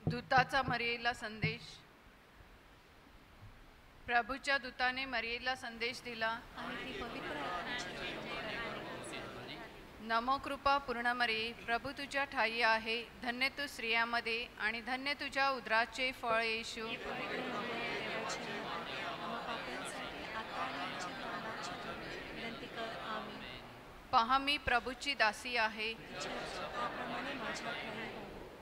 दूताचा मरियेला संदेश. प्रभूच्या दूताने मरियेला संदेश दिला. आणि ती पवित्र आत्म्याची ज्योती करणारी. नमो कृपा पूर्ण मरिये, प्रभू तुझ्या ठाई आहे. धन्य तू स्त्रियांमध्ये आणि धन्य तुझ्या उदराचे फळ येशू. पहा मी प्रभूची दासी आहे.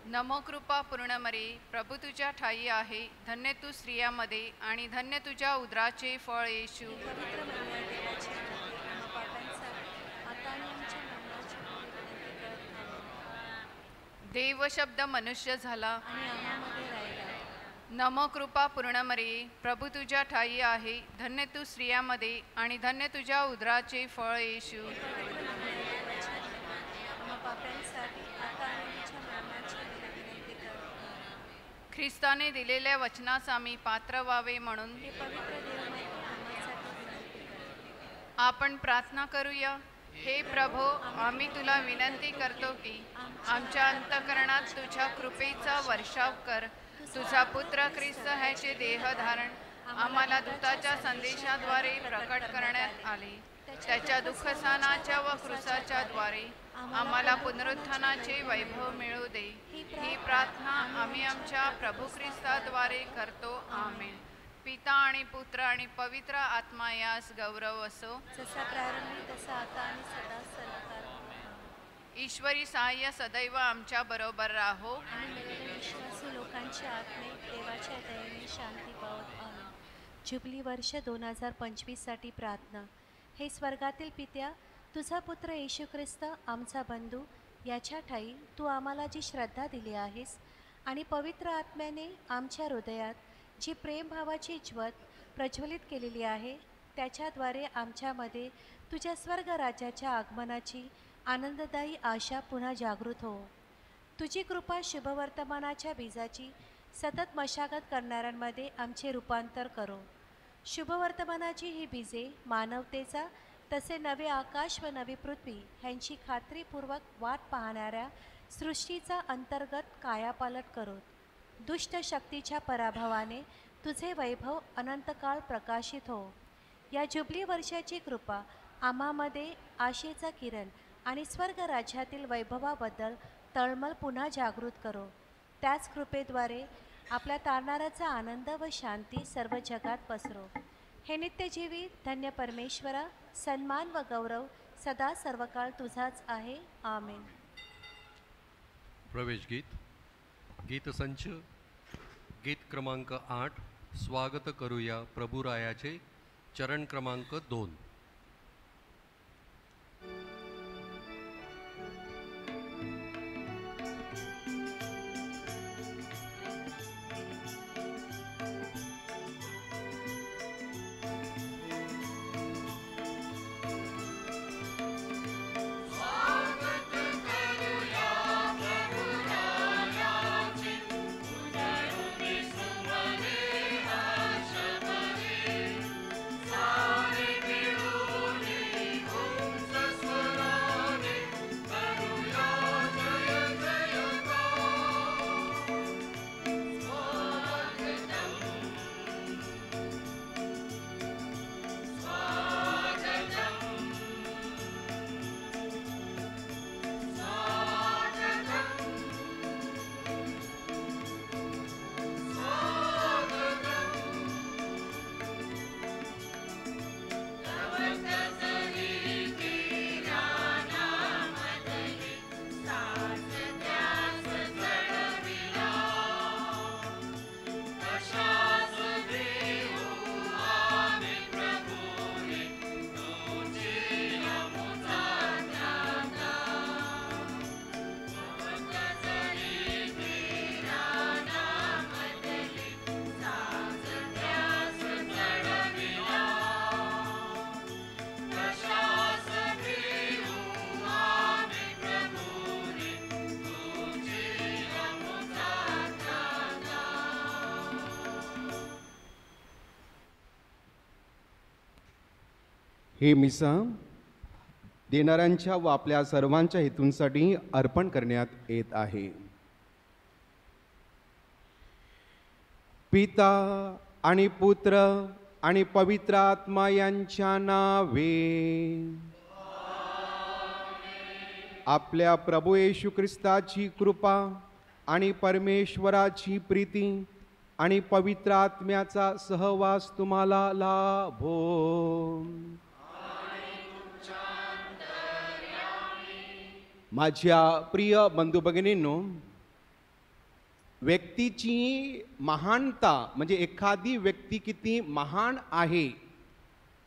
नमो कृपा पूर्ण मरिये, प्रभू तुझ्या ठाई आहे. धन्य तू स्त्रियांमध्ये आणि धन्य तुझ्या उदराचे फळ येशू. देव शब्द मनुष्य झाला. नमो कृपा पूर्ण मरिये, प्रभू तुझ्या ठाई आहे. धन्य तू स्त्रियांमध्ये आणि धन्य तुझ्या उदराचे फळ येशू. ख्रिस्ताने दिलेल्या वचनास आम्ही पात्र व्हावे म्हणून आपण प्रार्थना करूया. हे प्रभो, आम्ही तुला विनंती करतो की आमच्या अंतःकरणात तुझ्या कृपेचा वर्षाव कर. तुझा पुत्र ख्रिस्त ह्याचे देहधारण आम्हाला दूताच्या संदेशाद्वारे प्रकट करण्यात आले. त्याच्या दुःखसानाच्या व क्रूसाच्या द्वारे आम्हाला पुनरुत्थानाचे वैभव मिळू दे. ही प्रार्थना आम्ही आमच्या प्रभू ख्रिस्ताद्वारे करतो. आमेन. पिता आणि पुत्र आणि पवित्र आत्मा यास गौरव असो, जसा प्रारंभी तसा आता आणि सदा सर्वकाळ. ईश्वरी सहाय्य सदैव आमच्या बरोबर राहो. आणि मेलेल्या विश्वासू लोकांची आत्मे देवाच्या दयेने शांती पावत. आमेन. जुबली वर्ष 2025 साठी प्रार्थना. हे स्वर्गातील पित्या, तुझा पुत्र येशू ख्रिस्त आमचा बंधू याच्या ठाई तू आम्हाला जी श्रद्धा दिली आहेस आणि पवित्र आत्म्याने आमच्या हृदयात जी प्रेमभावाची ज्योत प्रज्वलित केलेली आहे, त्याच्याद्वारे आमच्यामध्ये तुझ्या स्वर्ग राज्याच्या आगमनाची आनंददायी आशा पुन्हा जागृत हो. तुझी कृपा शुभवर्तमानाच्या बीजाची सतत मशागत करणाऱ्यांमध्ये आमचे रूपांतर करो. शुभवर्तमानाची ही बीजे मानवतेचा तसे नवे आकाश व नवी पृथ्वी ह्यांची खात्रीपूर्वक वाट पाहणाऱ्या सृष्टीचा अंतर्गत कायापालट करो. दुष्ट शक्तीच्या पराभवाने तुझे वैभव अनंतकाळ प्रकाशित हो. या जुबली वर्षाची कृपा आम्हामध्ये आशेचा किरण आणि स्वर्ग राज्यातील वैभवाबद्दल तळमळ पुन्हा जागृत करो. त्याच कृपेद्वारे आपल्या तारणाऱ्याचा आनंद व शांती सर्व जगात पसरो. हे नित्यजीवी धन्य परमेश्वरा, सन्मान व गौरव सदा सर्वकाळ तुझाच आहे. आमेन. प्रवेश गीत. गीतसंच गीत क्रमांक 8. स्वागत करूया प्रभुरायाचे. चरण क्रमांक 2. हे मिसा देणाऱ्यांच्या व आपल्या सर्वांच्या हेतूंसाठी अर्पण करण्यात येत आहे. पिता आणि पुत्र आणि पवित्र आत्मा यांच्या नावे. आपल्या प्रभू येशू ख्रिस्ताची कृपा आणि परमेश्वराची प्रीती आणि पवित्र आत्म्याचा सहवास तुम्हाला लाभो. माझ्या प्रिय बंधू भगिनींनो, व्यक्तीची महानता म्हणजे एखादी व्यक्ती किती महान आहे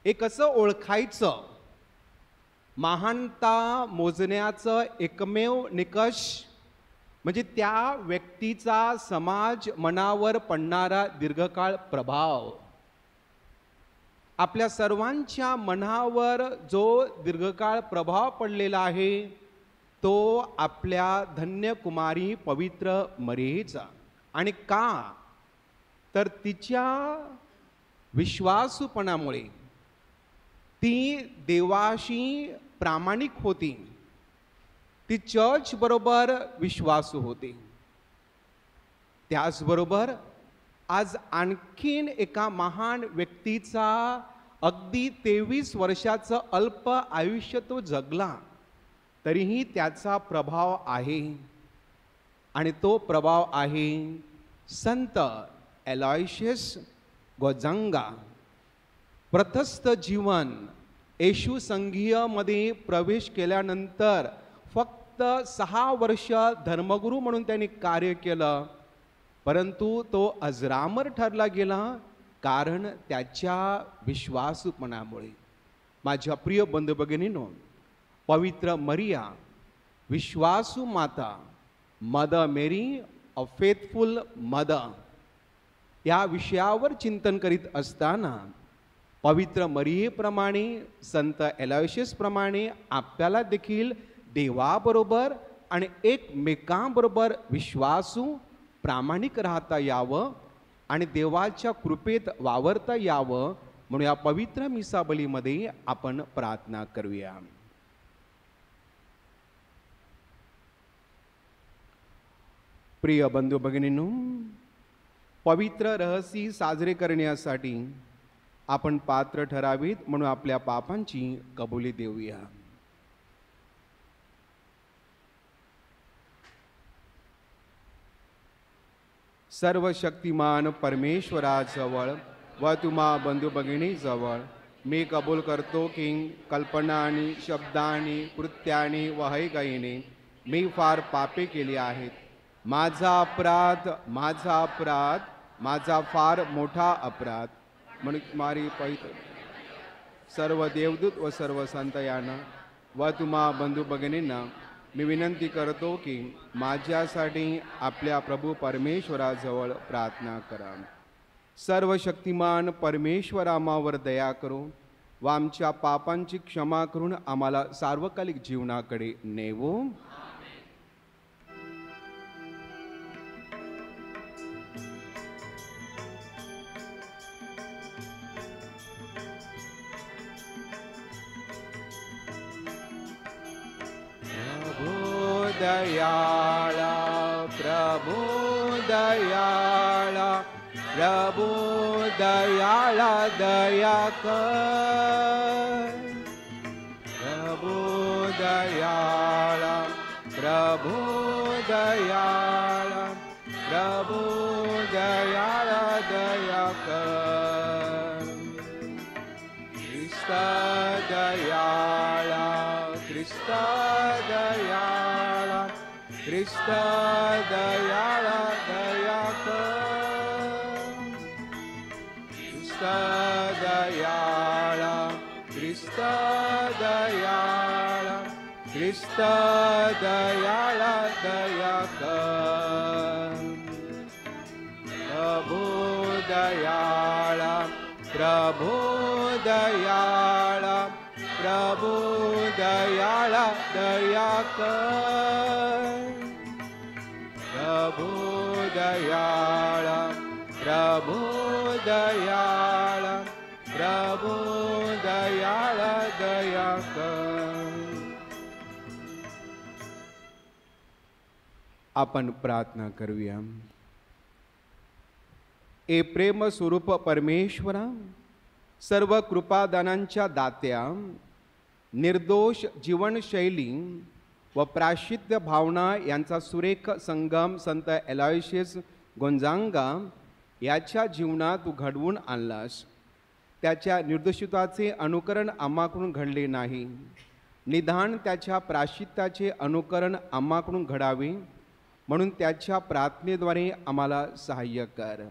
हे कसं ओळखायचं? महानता मोजण्याचं एकमेव निकष म्हणजे त्या व्यक्तीचा समाज मनावर पडणारा दीर्घकाळ प्रभाव. आपल्या सर्वांच्या मनावर जो दीर्घकाळ प्रभाव पडलेला आहे तो आपल्या धन्य कुमारी पवित्र मरियेचा. आणि का? तर तिच्या विश्वासूपणामुळे. ती देवाशी प्रामाणिक होती, ती चर्च बरोबर विश्वासू होती. त्याचबरोबर आज आणखीन एका महान व्यक्तीचा अगदी 23 वर्षाचं अल्प आयुष्य तो जगला, तरीही त्याचा प्रभाव आहे. आणि तो प्रभाव आहे संत अलोयशियस गोंजागा. प्रथस्थ जीवन येशू संघीयमध्ये प्रवेश केल्यानंतर फक्त 6 वर्ष धर्मगुरू म्हणून त्यांनी कार्य केलं, परंतु तो अजरामर ठरला गेला कारण त्याच्या विश्वासूपणामुळे. माझ्या प्रिय बंधू भगिनींनो, पवित्र मरिया विश्वासू माता, mother Mary a faithful mother, या विषयावर चिंतन करीत असताना पवित्र मरियेप्रमाणे संत अलोयशियस प्रमाणे आपल्याला देखील देवाबरोबर आणि एकमेकांबरोबर विश्वासू प्रामाणिक राहता यावं आणि देवाच्या कृपेत वावरता यावं म्हणून या पवित्र मिसाबलीमध्ये आपण प्रार्थना करूया. प्रिय बंधू भगिनींनो, पवित्र रहस्य साजरे करण्यासाठी आपण पात्र ठरावीत म्हणून आपल्या पापांची कबुली देऊया. सर्व शक्तिमान परमेश्वराजवळ व तुम्हा बंधू भगिनीजवळ मी कबूल करतो की कल्पनाने, शब्दाने, कृत्याने व हैगईने मी फार पापे केली आहेत. माझा अपराध, माझा अपराध, माझा फार मोठा अपराध. म्हणून तुम्हारी पवित्र सर्व देवदूत व सर्व संत यांना व तुम्हा बंधू भगिनींना मी विनंती करतो की माझ्यासाठी आपल्या प्रभू परमेश्वराजवळ प्रार्थना करा. सर्व शक्तिमान परमेश्वर आम्हावर दया करो व आमच्या पापांची क्षमा करून आम्हाला सार्वकालिक जीवनाकडे नेवो. दयाळा प्रभु दयाळा, प्रभु दयाळा दया कर. प्रभु दयाळा, प्रभु दयाळा, प्रभु दयाळा दया कर. ख्रिस्त दयाळा, ख्रिस्त दयाळा, ख्रिस्त दयाळा दया कर. ख्रिस्त दयाळा, ख्रिस्त दयाळा, ख्रिस्त दयाळा दया कर. प्रभु दयाळा, प्रभु दयाळा, प्रभु दयाळा दया कर. प्रभु दयाळा, प्रभु दयाळा, प्रभु दयाळा दया कर. आपण प्रार्थना करूया. ए प्रेम स्वरूप परमेश्वरा, सर्व कृपादानांच्या दात्या, निर्दोष जीवनशैली व प्रायश्चित्य भावना यांचा सुरेख संगम संत एलॉयशियस गोंजागा याच्या जीवनात तू घडवून आणलास. त्याच्या निर्दोषिताचे अनुकरण आम्हाकडून घडले नाही, निदान त्याच्या प्रायश्चित्ताचे अनुकरण आम्हाकडून घडावे, म्हणून त्याच्या प्रार्थनेद्वारे आम्हाला सहाय्य कर.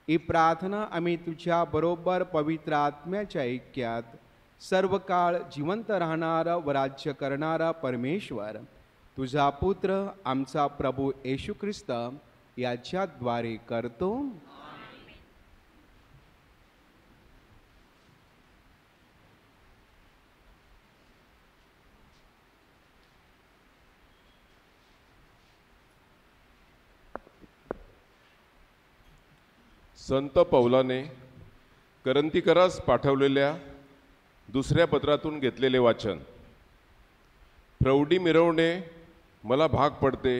ही प्रार्थना आम्ही तुझ्या बरोबर पवित्र आत्म्याच्या ऐक्यात सर्व काळ जिवंत राहणारा व राज्य करणारा परमेश्वर तुझा पुत्र आमचा प्रभू येशू ख्रिस्त याच्याद्वारे करतो. संत पौलाने करंथीकरास पाठवलेल्या दुसऱ्या पत्रातून घेतलेले वाचन. प्रौढी मिरवणे मला भाग पडते,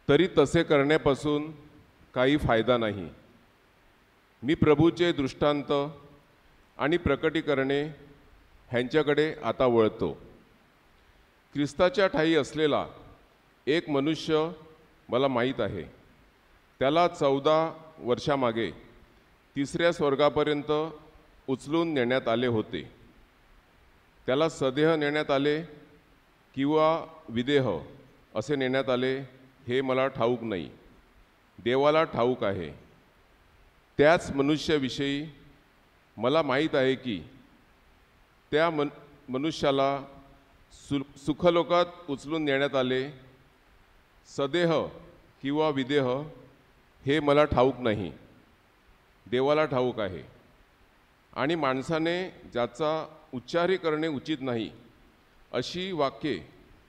तरी तसे करण्यापासून काही फायदा नाही. मी प्रभूचे दृष्टांत आणि प्रकटीकरणे ह्यांच्याकडे आता वळतो. ख्रिस्ताच्या ठायी असलेला एक मनुष्य मला माहीत आहे. त्याला 14 वर्षामागे तिसऱ्या स्वर्गापर्यंत उचलून नेण्यात आले होते. त्याला सदेह नेण्यात आले किंवा विदेह असे नेण्यात आले हे मला ठाऊक नाही, देवाला ठाऊक आहे. त्याच मनुष्याविषयी मला माहीत आहे की त्या मनुष्याला सुखलोकात उचलून नेण्यात आले. सदेह किंवा विदेह हे मला ठाऊक नाही, देवाला ठाऊक आहे. आणि माणसाने ज्याचा उच्चारही करणे उचित नाही अशी वाक्ये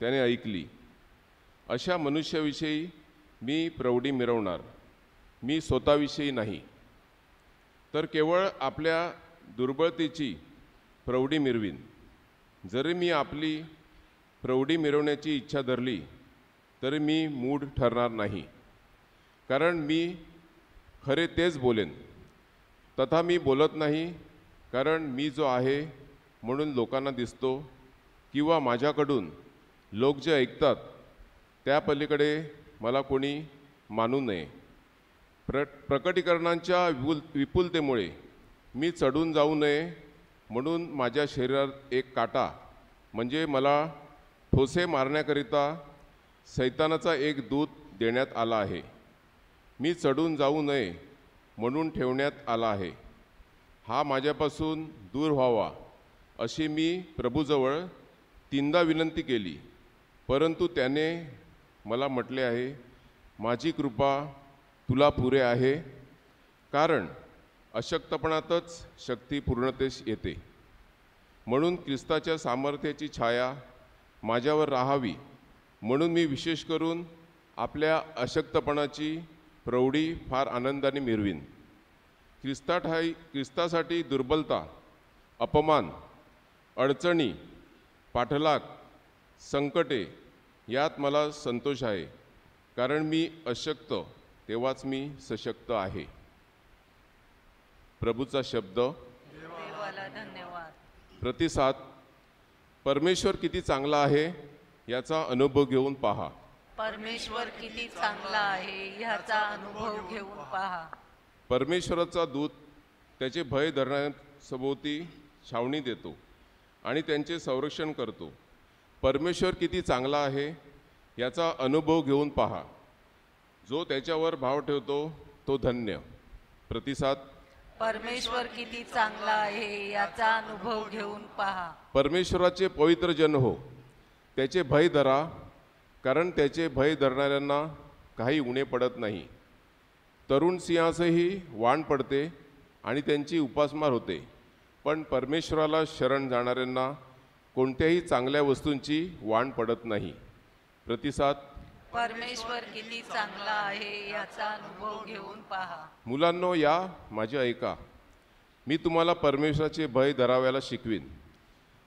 त्याने ऐकली, अशा मनुष्याविषयी मी प्रौढी मिरवणार. मी स्वतःविषयी नाही, तर केवळ आपल्या दुर्बळतेची प्रौढी मिरवीन. जरी मी आपली प्रौढी मिरवण्याची इच्छा धरली तरी मी मूढ ठरणार नाही, कारण मी खरे तेच बोलेन. तथा मी बोलत नाही, कारण मी जो आहे म्हणून लोकांना दिसतो, किंवा माझ्याकडून लोक जे ऐकतात त्या पलीकडे मला कोणी मानू नये. प्रकटीकरणांच्या विपुलतेमुळे मी चढून जाऊ नये म्हणून माझ्या शरीरात एक काटा म्हणजे मला ठोसे मारण्याकरिता सैतानाचा एक दूत देण्यात आला आहे. मी चढून जाऊ नये म्हणून ठेवण्यात आला आहे. हा माझ्यापासून दूर व्हावा अशी मी प्रभूजवळ 3दा विनंती केली, परंतु त्याने मला म्हटले आहे, माझी कृपा तुला पुरे आहे, कारण अशक्तपणातच शक्ती पूर्णतेस येते. म्हणून ख्रिस्ताच्या सामर्थ्याची छाया माझ्यावर राहावी म्हणून मी विशेष करून आपल्या अशक्तपणाची प्रौढी फार आनंदाने मिरवीन. ख्रिस्तासाठी दुर्बलता, अपमान, अडचणी, पाठलाग, संकटे यात मला संतोष आहे, कारण मी अशक्त तेव्हाच मी सशक्त आहे. प्रभूचा शब्द. देवाला धन्यवाद. प्रतिसाद. परमेश्वर किती चांगला आहे याचा अनुभव घेऊन पहा. परमेश्वर किती चांगला आहे ह्याचा अनुभव घेऊन पहा. परमेश्वराचा दूत त्याचे भय धरण्यासभोवती छावणी देतो आणि त्यांचे संरक्षण करतो. परमेश्वर किती चांगला आहे याचा अनुभव घेऊन पहा. जो त्याच्यावर भाव ठेवतो तो धन्य. प्रतिसाद. परमेश्वर किती चांगला आहे याचा अनुभव घेऊन पहा. परमेश्वराचे पवित्र जन हो, त्याचे भय धरा, कारण त्याचे भय धरणाऱ्यांना काही उणे पडत नाही. तरुण सिंहासही वाण पडते आणि त्यांची उपासमार होते, पण परमेश्वराला शरण जाणाऱ्यांना कोणत्याही चांगल्या वस्तूंची वाण पडत नाही. प्रतिसाद. परमेश्वर किती चांगला आहे याचा अनुभव घेऊन पहा. मुलांनो, या माझे ऐका. मी तुम्हाला परमेश्वराचे भय धराव्याला शिकवीन.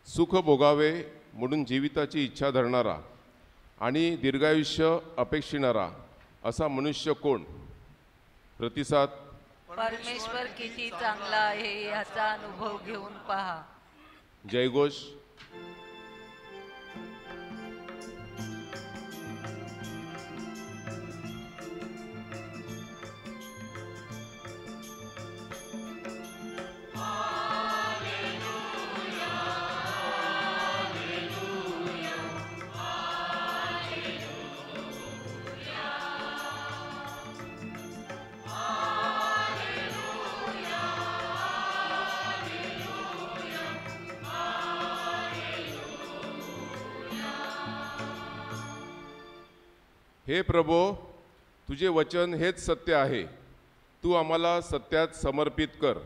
सुख भोगावे म्हणून जीविताची इच्छा धरणारा आणि दीर्घायुष्य अपेक्षिणारा असा मनुष्य कोण? प्रतिसाद. परमेश्वर किती चांगला आहे ह्याचा अनुभव घेऊन पहा. जयघोष. हे प्रभो, तुझे वचन हेच सत्य आहे. तू आम्हाला सत्यात समर्पित कर.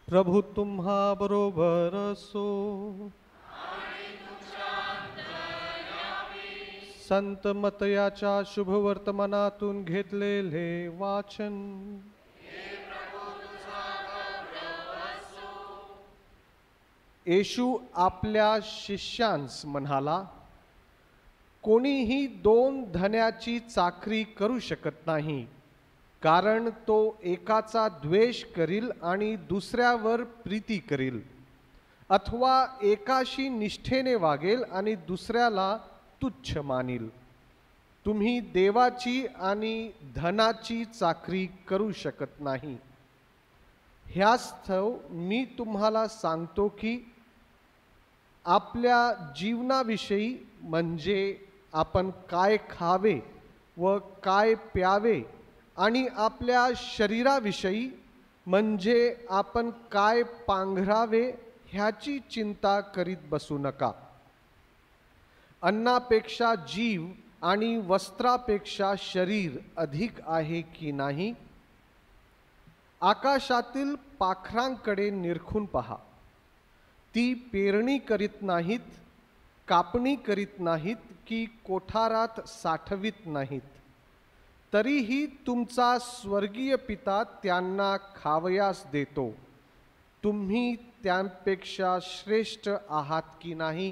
प्रभू तुम्हा बरोबर असो. संत मतयाच्या शुभवर्तमानातून घेतलेले वाचन. येशू आपल्या शिष्यांस म्हणाला, कोणीही 2 धन्याची चाकरी करू शकत नाही, कारण तो एकाचा द्वेष करील आणि दुसऱ्यावर प्रीती करील, अथवा एकाशी निष्ठेने वागेल आणि दुसऱ्याला तुच्छ मानील. तुम्ही देवाची आणि धनाची चाकरी करू शकत नाही. ह्यास्तव मी तुम्हाला सांगतो की आपल्या जीवनाविषयी, म्हणजे आपण काय खावे व काय प्यावे, आणि आपल्या शरीराविषयी, म्हणजे आपण काय पांघरावे, ह्याची चिंता करीत बसू नका. अन्नापेक्षा जीव आणि वस्त्रापेक्षा शरीर अधिक आहे की नाही? आकाशातील पाखरांकडे निरखून पहा. ती पेरणी करीत नाहीत, कापणी करीत नाहीत की कोठारात साठवित नाहीत, तरीही तुमचा स्वर्गीय पिता त्यांना खावयास देतो. तुम्ही त्यांपेक्षा श्रेष्ठ आहात की नाही?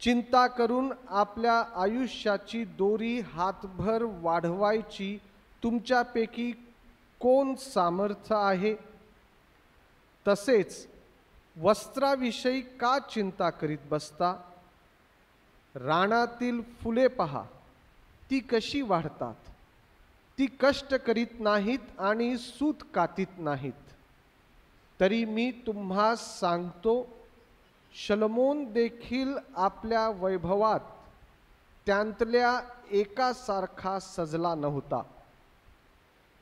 चिंता करून आपल्या आयुष्याची दोरी हातभर वाढवायची तुमच्यापैकी कोण सामर्थ्य आहे? तसेच वस्त्राविषयी का चिंता करीत बसता? रानातील फुले पहा, ती कशी वाढतात. ती कष्ट करीत नाहीत आणि सूत कातीत नाहीत. तरी मी तुम्हास सांगतो, शलोमोन देखील आपल्या वैभवात त्यांतल्या एकासारखा सजला नव्हता.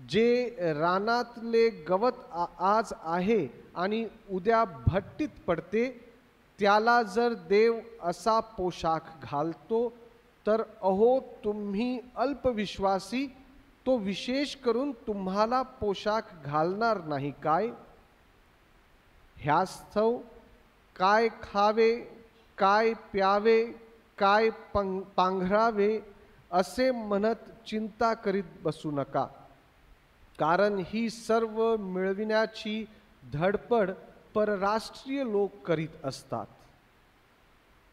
जे रानातले गवत आज आहे आणि उद्या भट्टीत पडते, त्याला जर देव असा पोशाख घालतो, तर अहो तुम्ही अल्पविश्वासी, तो विशेष करून तुम्हाला पोशाख घालणार नाही काय? ह्यास्तव काय खावे, काय प्यावे, काय पांघरावे असे म्हणत चिंता करीत बसू नका, कारण ही सर्व मिळविण्याची धडपड परराष्ट्रीय लोक करीत असतात.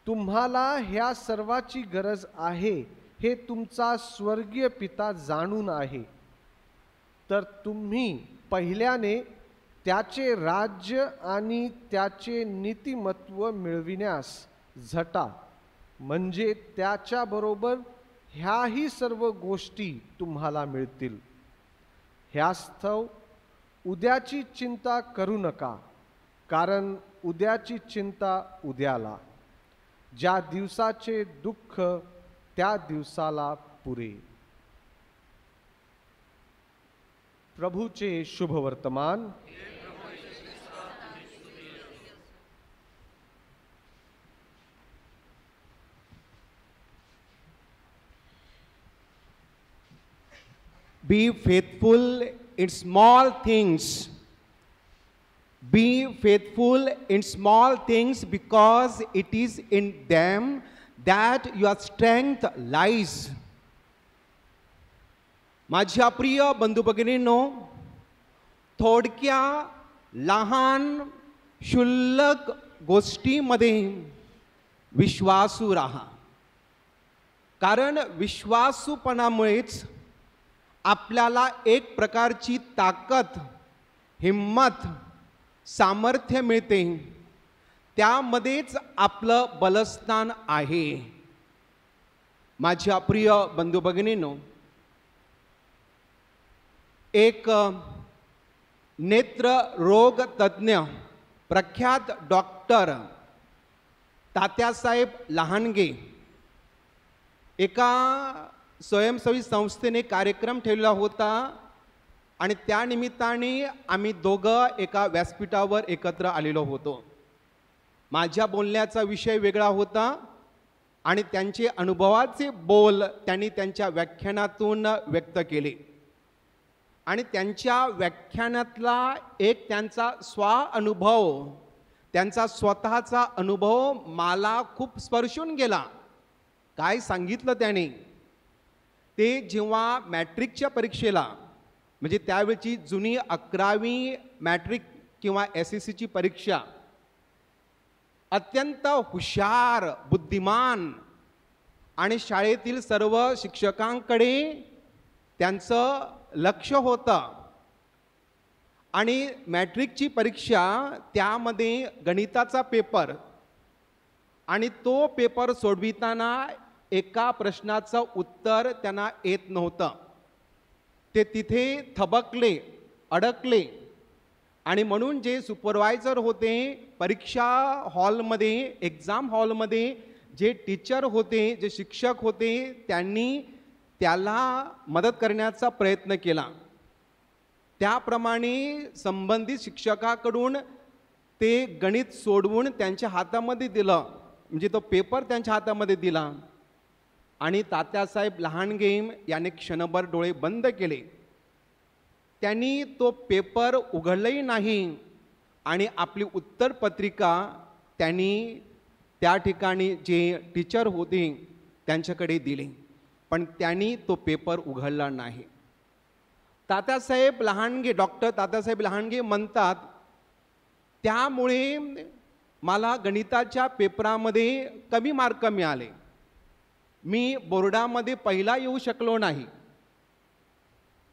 तुम्हाला ह्या सर्वाची गरज आहे हे तुमचा स्वर्गीय पिता जाणून आहे. तर तुम्ही पहिल्याने त्याचे राज्य आणि त्याचे नीतिमत्व मिळविण्यास झटा, म्हणजे त्याच्याबरोबर ह्याही सर्व गोष्टी तुम्हाला मिळतील. ह्यास्तव उद्याची चिंता करू नका, कारण उद्याची चिंता उद्याला. ज्या दिवसाचे दुःख त्या दिवसाला पुरे. प्रभूचे शुभवर्तमान. Be faithful in small things. Be faithful in small things, because it is in them that your strength lies. माझ्या प्रिय बंधू भगिनींनो, थोडक्या लहान क्षुल्लक गोष्टीमध्ये विश्वासू राहा, कारण विश्वासूपणामुळेच आपल्याला एक प्रकारची ताकद, हिम्मत, सामर्थ्य मिळते. त्यामध्येच आपलं बलस्थान आहे. माझ्या प्रिय बंधू भगिनींनो, एक नेत्ररोग तज्ज्ञ प्रख्यात डॉक्टर तात्यासाहेब लहानगे एका स्वयंसेवी संस्थेने कार्यक्रम ठेवला होता आणि त्या निमित्ताने आम्ही दोघं एका व्यासपीठावर एकत्र आलेलो होतो. माझ्या बोलण्याचा विषय वेगळा होता आणि त्यांचे अनुभवाचे बोल त्यांनी त्यांच्या व्याख्यानातून व्यक्त केले आणि त्यांच्या व्याख्यानातला एक त्यांचा स्वाअनुभव, त्यांचा स्वतःचा अनुभव मला खूप स्पर्शून गेला. काय सांगितलं त्याने, ते जेव्हा मॅट्रिकच्या परीक्षेला, म्हणजे त्यावेळची जुनी 11वी मॅट्रिक किंवा SSCची परीक्षा, अत्यंत हुशार, बुद्धिमान आणि शाळेतील सर्व शिक्षकांकडे त्यांचं लक्ष होतं आणि मॅट्रिकची परीक्षा त्यामध्ये गणिताचा पेपर आणि तो पेपर सोडविताना एका प्रश्नाचं उत्तर त्यांना येत नव्हतं. ते तिथे थबकले, अडकले आणि म्हणून जे सुपरवायझर होते परीक्षा हॉलमध्ये, एक्झाम हॉलमध्ये जे टीचर होते, जे शिक्षक होते, त्यांनी त्याला मदत करण्याचा प्रयत्न केला. त्याप्रमाणे संबंधित शिक्षकाकडून ते गणित सोडवून त्यांच्या हातामध्ये दिलं, म्हणजे तो पेपर त्यांच्या हातामध्ये दिला आणि तात्यासाहेब लहानगे याने क्षणभर डोळे बंद केले. त्यांनी तो पेपर उघडलंही नाही आणि आपली उत्तरपत्रिका त्यांनी त्या ठिकाणी जे टीचर होते त्यांच्याकडे दिली, पण त्यांनी तो पेपर उघडला नाही. तात्यासाहेब लहानगे, डॉक्टर तात्यासाहेब लहानगे म्हणतात, त्यामुळे मला गणिताच्या पेपरामध्ये कमी मार्क मिळाले. मी बोर्डामध्ये पहिला येऊ शकलो नाही.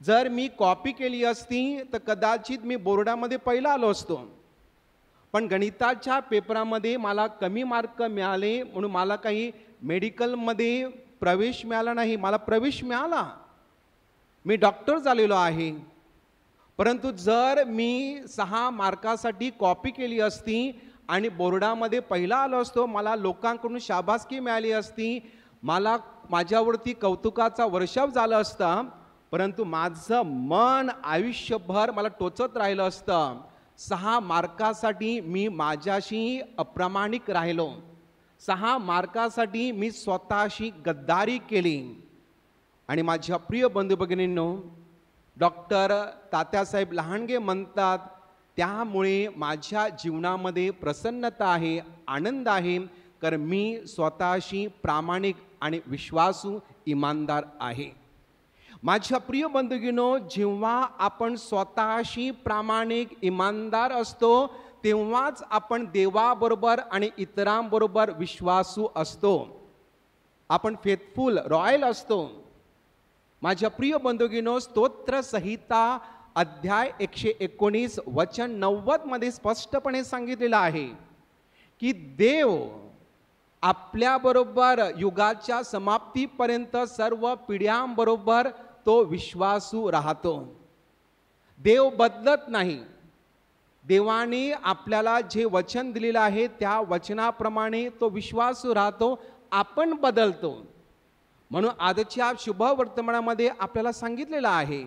जर मी कॉपी केली असती तर कदाचित मी बोर्डामध्ये पहिला आलो असतो, पण गणिताच्या पेपरामध्ये मला कमी मार्क मिळाले म्हणून मला काही मेडिकलमध्ये प्रवेश मिळाला नाही. मला प्रवेश मिळाला, मी डॉक्टर झालेलो आहे, परंतु जर मी 6 मार्कासाठी कॉपी केली असती आणि बोर्डामध्ये पहिला आलो असतो, मला लोकांकडून शाबासकी मिळाली असती, मला माझ्यावरती कौतुकाचा वर्षाव झाला असता, परंतु माझं मन आयुष्यभर मला टोचत राहिलं असतं. 6 मार्कासाठी मी माझ्याशी अप्रामाणिक राहिलो, 6 मार्कासाठी मी स्वतःशी गद्दारी केली. आणि माझ्या प्रिय बंधू भगिनींनो, डॉक्टर तात्यासाहेब लहानगे म्हणतात, त्यामुळे माझ्या जीवनामध्ये प्रसन्नता आहे, आनंद आहे, कारण मी स्वतःशी प्रामाणिक आणि विश्वासू, इमानदार आहे. माझ्या प्रिय बंधूगिनो, जेव्हा आपण स्वतःशी प्रामाणिक, इमानदार असतो, तेव्हाच आपण देवाबरोबर आणि इतरांबरोबर विश्वासू असतो. आपण फेथफुल, रॉयल असतो. माझ्या प्रिय बंधूगिनो, स्तोत्र संहिता अध्याय 119 वचन 90 मध्ये स्पष्टपणे सांगितलेलं आहे की देव आपल्याबरोबर युगाच्या समाप्तीपर्यंत सर्व पिढ्यांबरोबर तो विश्वासू राहतो. देव बदलत नाही. देवाने आपल्याला जे वचन दिलेलं आहे त्या वचनाप्रमाणे तो विश्वासू राहतो. आपण बदलतो. म्हणून आजच्या शुभ वर्तमानामध्ये आपल्याला सांगितलेलं आहे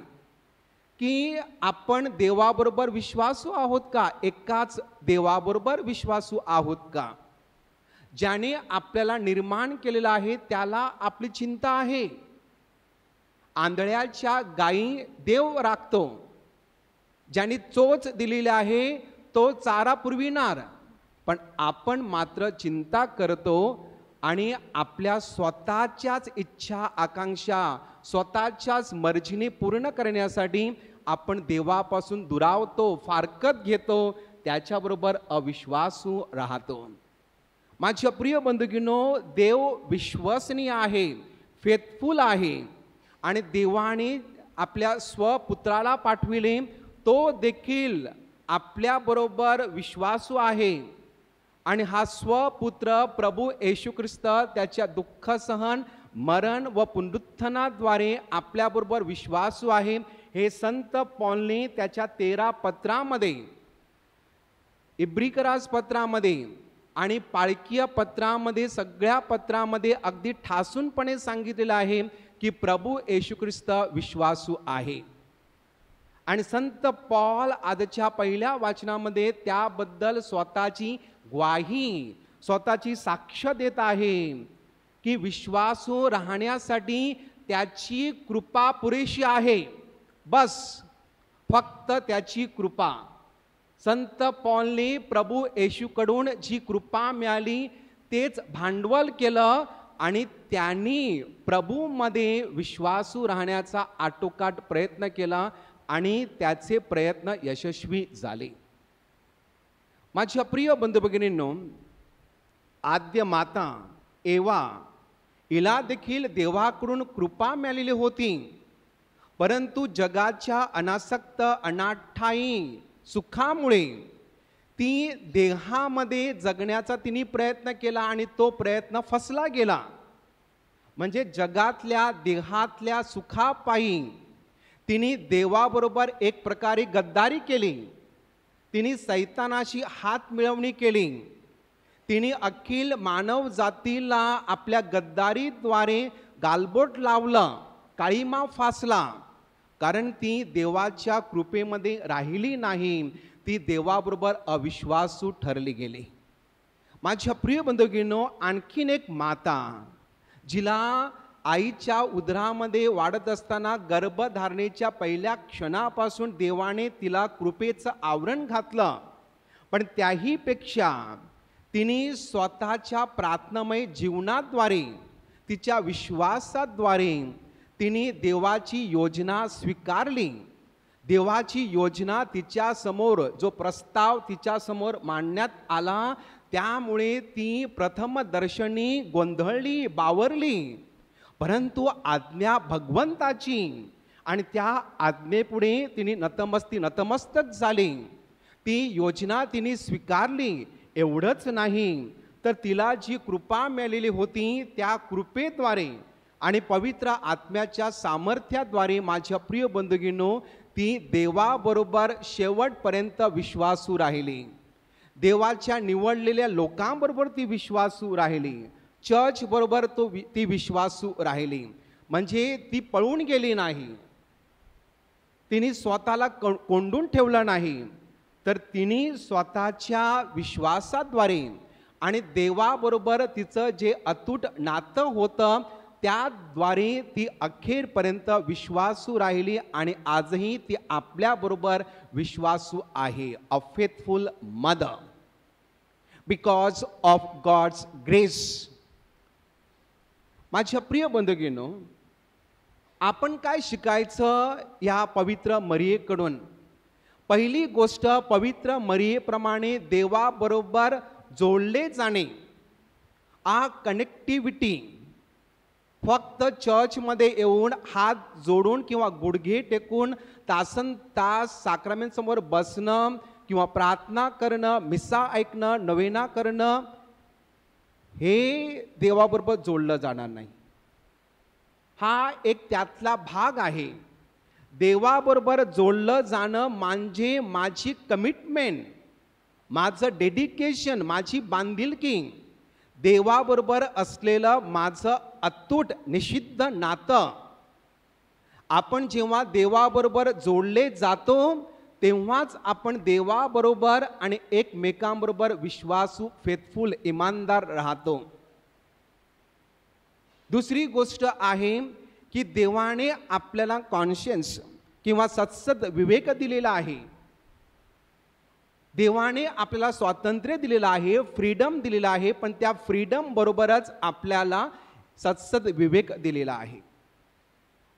की आपण देवाबरोबर विश्वासू आहोत का? एकाच देवाबरोबर विश्वासू आहोत का? ज्याने आपल्याला निर्माण केलेलं आहे त्याला आपली चिंता आहे. आंधळ्याच्या गायी देव राखतो. ज्याने चोच दिलेली आहे तो चारा पुरविणार, पण आपण मात्र चिंता करतो आणि आपल्या स्वतःच्याच इच्छा, आकांक्षा, स्वतःच्याच मर्जीने पूर्ण करण्यासाठी आपण देवापासून दुरावतो, फारकत घेतो, त्याच्याबरोबर अविश्वासू राहतो. माझ्या प्रिय बंधुकीनो, देव विश्वसनीय आहे, फेथफुल आहे आणि देवाने आपल्या स्वपुत्राला पाठविले, तो देखील आपल्याबरोबर विश्वासू आहे. आणि हा स्वपुत्र प्रभू येशू ख्रिस्त त्याच्या दुःख सहन, मरण व पुनरुत्थानाद्वारे आपल्याबरोबर विश्वासू आहे. हे संत पौलने त्याच्या 13 पत्रामध्ये, इब्रिकरास पत्रामध्ये आणि पाळकीय पत्रामध्ये, सगळ्या पत्रामध्ये अगदी ठासूनपणे सांगितलेलं आहे की प्रभू येशू ख्रिस्त विश्वासू आहे. आणि संत पॉल आजच्या पहिल्या वाचनामध्ये त्याबद्दल स्वतःची ग्वाही, स्वतःची साक्ष देत आहे की विश्वासू राहण्यासाठी त्याची कृपा पुरेशी आहे. बस फक्त त्याची कृपा. संत पौलने प्रभू येशूकडून जी कृपा मिळाली तेच भांडवल केलं आणि त्यांनी प्रभूमध्ये विश्वासू राहण्याचा आटोकाट प्रयत्न केला आणि त्याचे प्रयत्न यशस्वी झाले. माझ्या प्रिय बंधू भगिनींनो, आद्य माता एवा हिला देखील देवाकडून कृपा मिळालेली होती, परंतु जगाच्या अनासक्त अनाठायी सुखामुळे ती देहामध्ये जगण्याचा तिने प्रयत्न केला आणि तो प्रयत्न फसला गेला. म्हणजे जगातल्या देहातल्या सुखापायी तिने देवाबरोबर एक प्रकारे गद्दारी केली, तिने सैतानाशी हात मिळवणी केली, तिने अखिल मानव जातीला आपल्या गद्दारीद्वारे गालबोट लावलं, काळीमा फासला. कारण ती देवाच्या कृपेमध्ये राहिली नाही, ती देवाबरोबर अविश्वासू ठरली गेली. माझ्या प्रिय बंधुगिनो, आणखीन एक माता जिला आईच्या उदरामध्ये वाढत असताना गर्भधारणेच्या पहिल्या क्षणापासून देवाने तिला कृपेचं आवरण घातलं, पण त्याही पेक्षा तिने स्वतःच्या प्रार्थनामय जीवनाद्वारे, तिच्या विश्वासाद्वारे तिने देवाची योजना स्वीकारली. देवाची योजना तिच्या समोर, जो प्रस्ताव तिच्या समोर मांडण्यात आला, त्यामुळे ती प्रथम दर्शनी गोंधळली, बावरली. परंतु आज्ञा भगवंताची आणि त्या आज्ञेपुढे तिने नतमस्तक झाली. ती योजना तिने स्वीकारली. एवढंच नाही तर तिला जी कृपा मिळालेली होती त्या कृपेद्वारे आणि पवित्र आत्म्याच्या सामर्थ्याद्वारे, माझ्या प्रिय बंधुगिनो, ती देवाबरोबर शेवटपर्यंत विश्वासू राहिली. देवाच्या निवडलेल्या लोकांबरोबर ती विश्वासू राहिली. चर्च बरोबर ती विश्वासू राहिली. म्हणजे ती पळून गेली नाही, तिने स्वतःला कोंडून ठेवलं नाही, तर तिने स्वतःच्या विश्वासाद्वारे आणि देवाबरोबर तिचं जे अतूट नातं होतं त्याद्वारे ती अखेरपर्यंत विश्वासू राहिली आणि आजही ती आपल्याबरोबर विश्वासू आहे. A faithful mother because of God's grace. माझ्या प्रिय बंधुगिनो, आपण काय शिकायचं या पवित्र मरियेकडून? पहिली गोष्ट, पवित्र मरियेप्रमाणे देवाबरोबर जोडले जाणे. आ कनेक्टिव्हिटी. फक्त चर्चमध्ये येऊन हात जोडून किंवा गुडघे टेकून तासन तास साक्रामेंट समोर बसणं किंवा प्रार्थना करणं, मिसा ऐकणं, नवेना करणं, हे देवाबरोबर जोडलं जाणार नाही. हा एक त्यातला भाग आहे. देवाबरोबर जोडलं जाणं म्हणजे माझी कमिटमेंट, माझं डेडिकेशन, माझी बांधिलकी, देवाबरोबर असलेलं माझं अतूट निषिद्ध नातं. आपण जेव्हा देवाबरोबर जोडले जातो तेव्हाच आपण देवाबरोबर आणि एकमेकांबरोबर विश्वासू, फेथफुल, इमानदार राहतो. दुसरी गोष्ट आहे की देवाने आपल्याला कॉन्शियन्स किंवा सत्सद विवेक दिलेला आहे. देवाने आपल्याला स्वातंत्र्य दिलेलं आहे, फ्रीडम दिलेला आहे, पण त्या फ्रीडम बरोबरच आपल्याला सत्सद विवेक दिलेला आहे.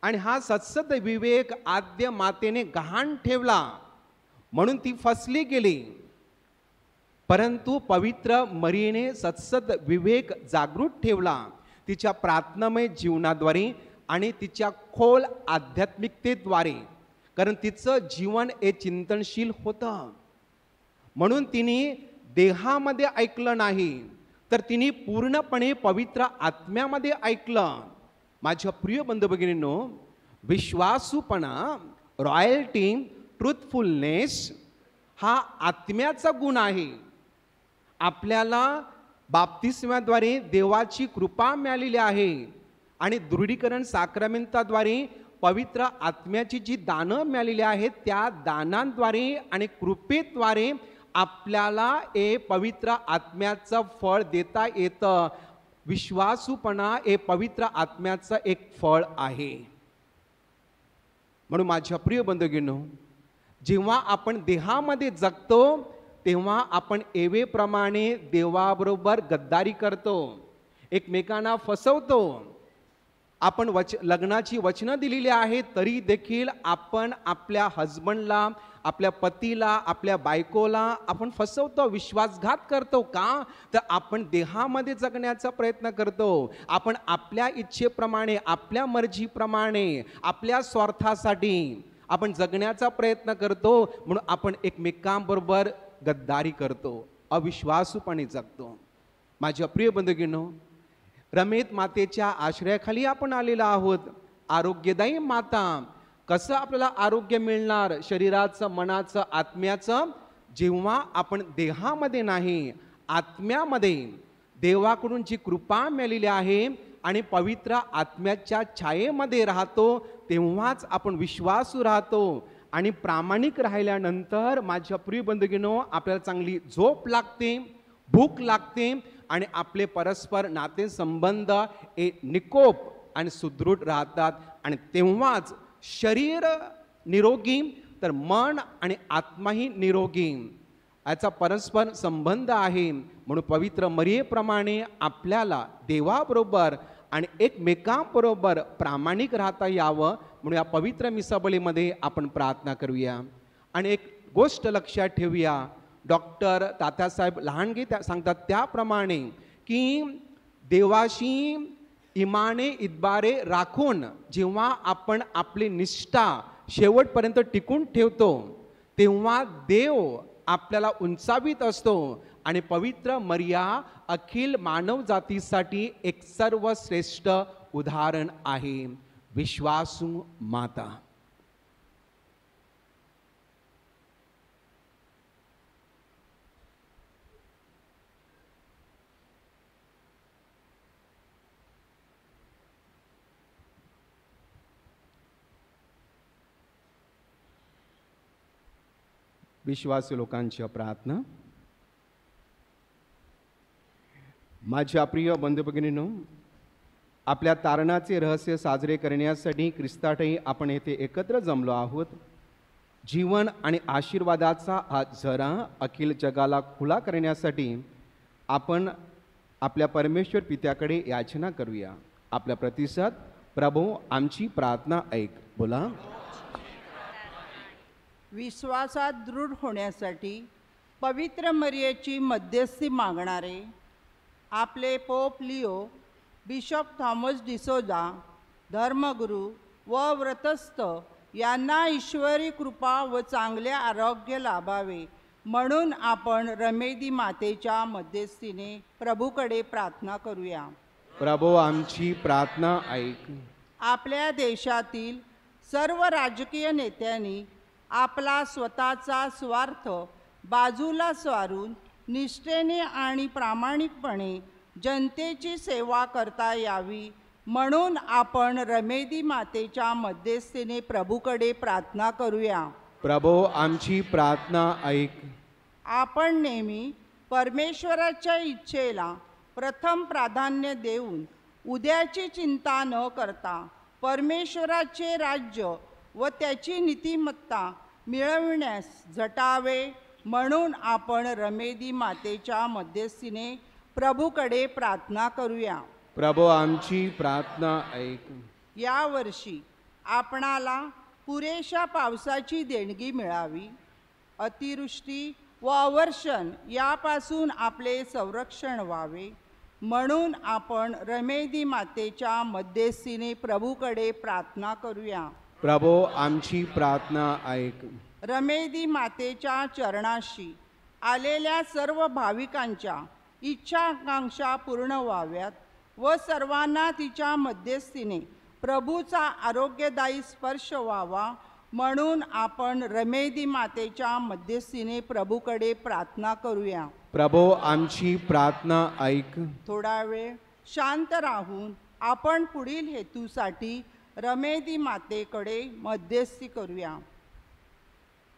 आणि हा सत्सद विवेक आद्य मातेने गहाण ठेवला म्हणून ती फसली गेली. परंतु पवित्र मरियेने सत्सद विवेक जागृत ठेवला तिच्या प्रार्थनामय जीवनाद्वारे आणि तिच्या खोल आध्यात्मिकतेद्वारे, कारण तिचं जीवन हे चिंतनशील होतं. म्हणून तिने देहामध्ये ऐकलं नाही, तर तिने पूर्णपणे पवित्र आत्म्यामध्ये ऐकलं. माझ्या प्रिय बंधू भगिनींनो, विश्वासूपणा, रॉयल्टी, ट्रूथफुलनेस हा आत्म्याचा गुण आहे. आपल्याला बाप्तिस्म्याद्वारे देवाची कृपा मिळालेली आहे आणि दृढीकरण साक्रमेंताद्वारे पवित्र आत्म्याची जी दानं मिळालेली आहेत त्या दानांद्वारे आणि कृपेद्वारे आपल्याला हे पवित्र आत्म्याचं फळ देता येतं. विश्वासूपणा हे पवित्र आत्म्याचं एक फळ आहे. म्हणून माझ्या प्रिय बंधूंनो, जेव्हा आपण देहामध्ये जगतो तेव्हा आपण एवेप्रमाणे देवाबरोबर गद्दारी करतो, एकमेकांना फसवतो. आपण लग्नाची वचनं दिलेली आहेत तरी देखील आपण आपल्या हजबंडला, आपल्या पतीला, आपल्या बायकोला आपण फसवतो, विश्वासघात करतो. का? तर आपण देहामध्ये जगण्याचा प्रयत्न करतो. आपण आपल्या इच्छेप्रमाणे, आपल्या मर्जीप्रमाणे, आपल्या स्वार्थासाठी आपण जगण्याचा प्रयत्न करतो. म्हणून आपण एकमेकांबरोबर गद्दारी करतो, अविश्वासूपणे जगतो. माझ्या प्रिय बंधूंनो, रमेत मातेच्या आश्रयाखाली आपण आलेलो आहोत. आरोग्यदायी माता. कसं आपल्याला आरोग्य मिळणार शरीराचं, मनाचं, आत्म्याचं? जेव्हा आपण देहामध्ये नाही, आत्म्यामध्ये देवाकडून जी कृपा मिळालेली आहे आणि पवित्र आत्म्याच्या छायेमध्ये राहतो, तेव्हाच आपण विश्वासू राहतो. आणि प्रामाणिक राहिल्यानंतर माझ्या प्रिय बंधूंनो, आपल्याला चांगली झोप लागते, भूक लागते आणि आपले परस्पर नातेसंबंध हे निकोप आणि सुदृढ राहतात. आणि तेव्हाच शरीर निरोगी तर मन आणि आत्माही निरोगी, याचा परस्पर संबंध आहे. म्हणून पवित्र मरियेप्रमाणे आपल्याला देवाबरोबर आणि एकमेकांबरोबर प्रामाणिक राहता यावं म्हणून या पवित्र मिसाबलीमध्ये आपण प्रार्थना करूया. आणि एक गोष्ट लक्षात ठेवूया, डॉक्टर तात्यासाहेब लहानगे सांगतात त्याप्रमाणे की देवाशी इमाने इतबारे राखून जेव्हा आपण आपली निष्ठा शेवटपर्यंत टिकून ठेवतो तेव्हा देव आपल्याला उंचावीत असतो. आणि पवित्र मरिया अखिल मानव जातीसाठी एक सर्वश्रेष्ठ उदाहरण आहे. विश्वासू माता. विश्वासी लोकांची प्रार्थना. माझ्या प्रिय बंधू भगिनींनो, आपल्या तारणाचे रहस्य साजरे करण्यासाठी ख्रिस्तातही आपण येथे एकत्र जमलो आहोत. जीवन आणि आशीर्वादाचा हा झरा अखिल जगाला खुला करण्यासाठी आपण आपल्या परमेश्वर पित्याकडे याचना करूया. आपला प्रतिसाद. प्रभू, आमची प्रार्थना ऐक. बोला. विश्वासात दृढ होण्यासाठी पवित्र मरियेची मध्यस्थी मागणारे आपले pope Leo, bishop Thomas D'Souza, धर्मगुरू व व्रतस्थ यांना ईश्वरी कृपा व चांगले आरोग्य लाभावे म्हणून आपण रमेदी मातेच्या मध्यस्थीने प्रभूकडे प्रार्थना करूया. प्रभू, आमची प्रार्थना ऐक. आपल्या देशातील सर्व राजकीय नेत्यांनी आपला स्वतःचा स्वार्थ बाजूला सारून निष्ठेने आणि प्रामाणिकपणे जनतेची सेवा करता यावी म्हणून आपण रमेदी मातेच्या मध्यस्थीने प्रभूकडे प्रार्थना करूया. प्रभू, आमची प्रार्थना ऐक. आपण नेहमी परमेश्वराच्या इच्छेला प्रथम प्राधान्य देऊन उद्याची चिंता न करता परमेश्वराचे राज्य व त्याची नीतिमत्ता मिळविण्यास झटावे म्हणून आपण रमेदी मातेच्या मध्यस्थीने प्रभूकडे प्रार्थना करूया. प्रभू, आमची प्रार्थना ऐक. यावर्षी आपणाला पुरेशा पावसाची देणगी मिळावी, अतिवृष्टी व अवर्षण यापासून आपले संरक्षण व्हावे, म्हणून आपण रमेदी मातेच्या मध्यस्थीने प्रभूकडे प्रार्थना करूया. प्रभो आमची प्रार्थना ऐक. रमेदी मातेच्या चरणाशी आलेल्या सर्व भाविकांच्या इच्छा आकांक्षा पूर्ण व्हाव्यात व सर्वांना तिच्या मध्यस्थीने प्रभूचा आरोग्यदायी स्पर्श व्हावा, म्हणून आपण रमेदी मातेच्या मध्यस्थीने प्रभूकडे प्रार्थना करूया. प्रभो आमची प्रार्थना ऐक. थोडा वेळ शांत राहून आपण पुढील हेतूसाठी रमेदी मातेकडे मध्यस्थी करूया.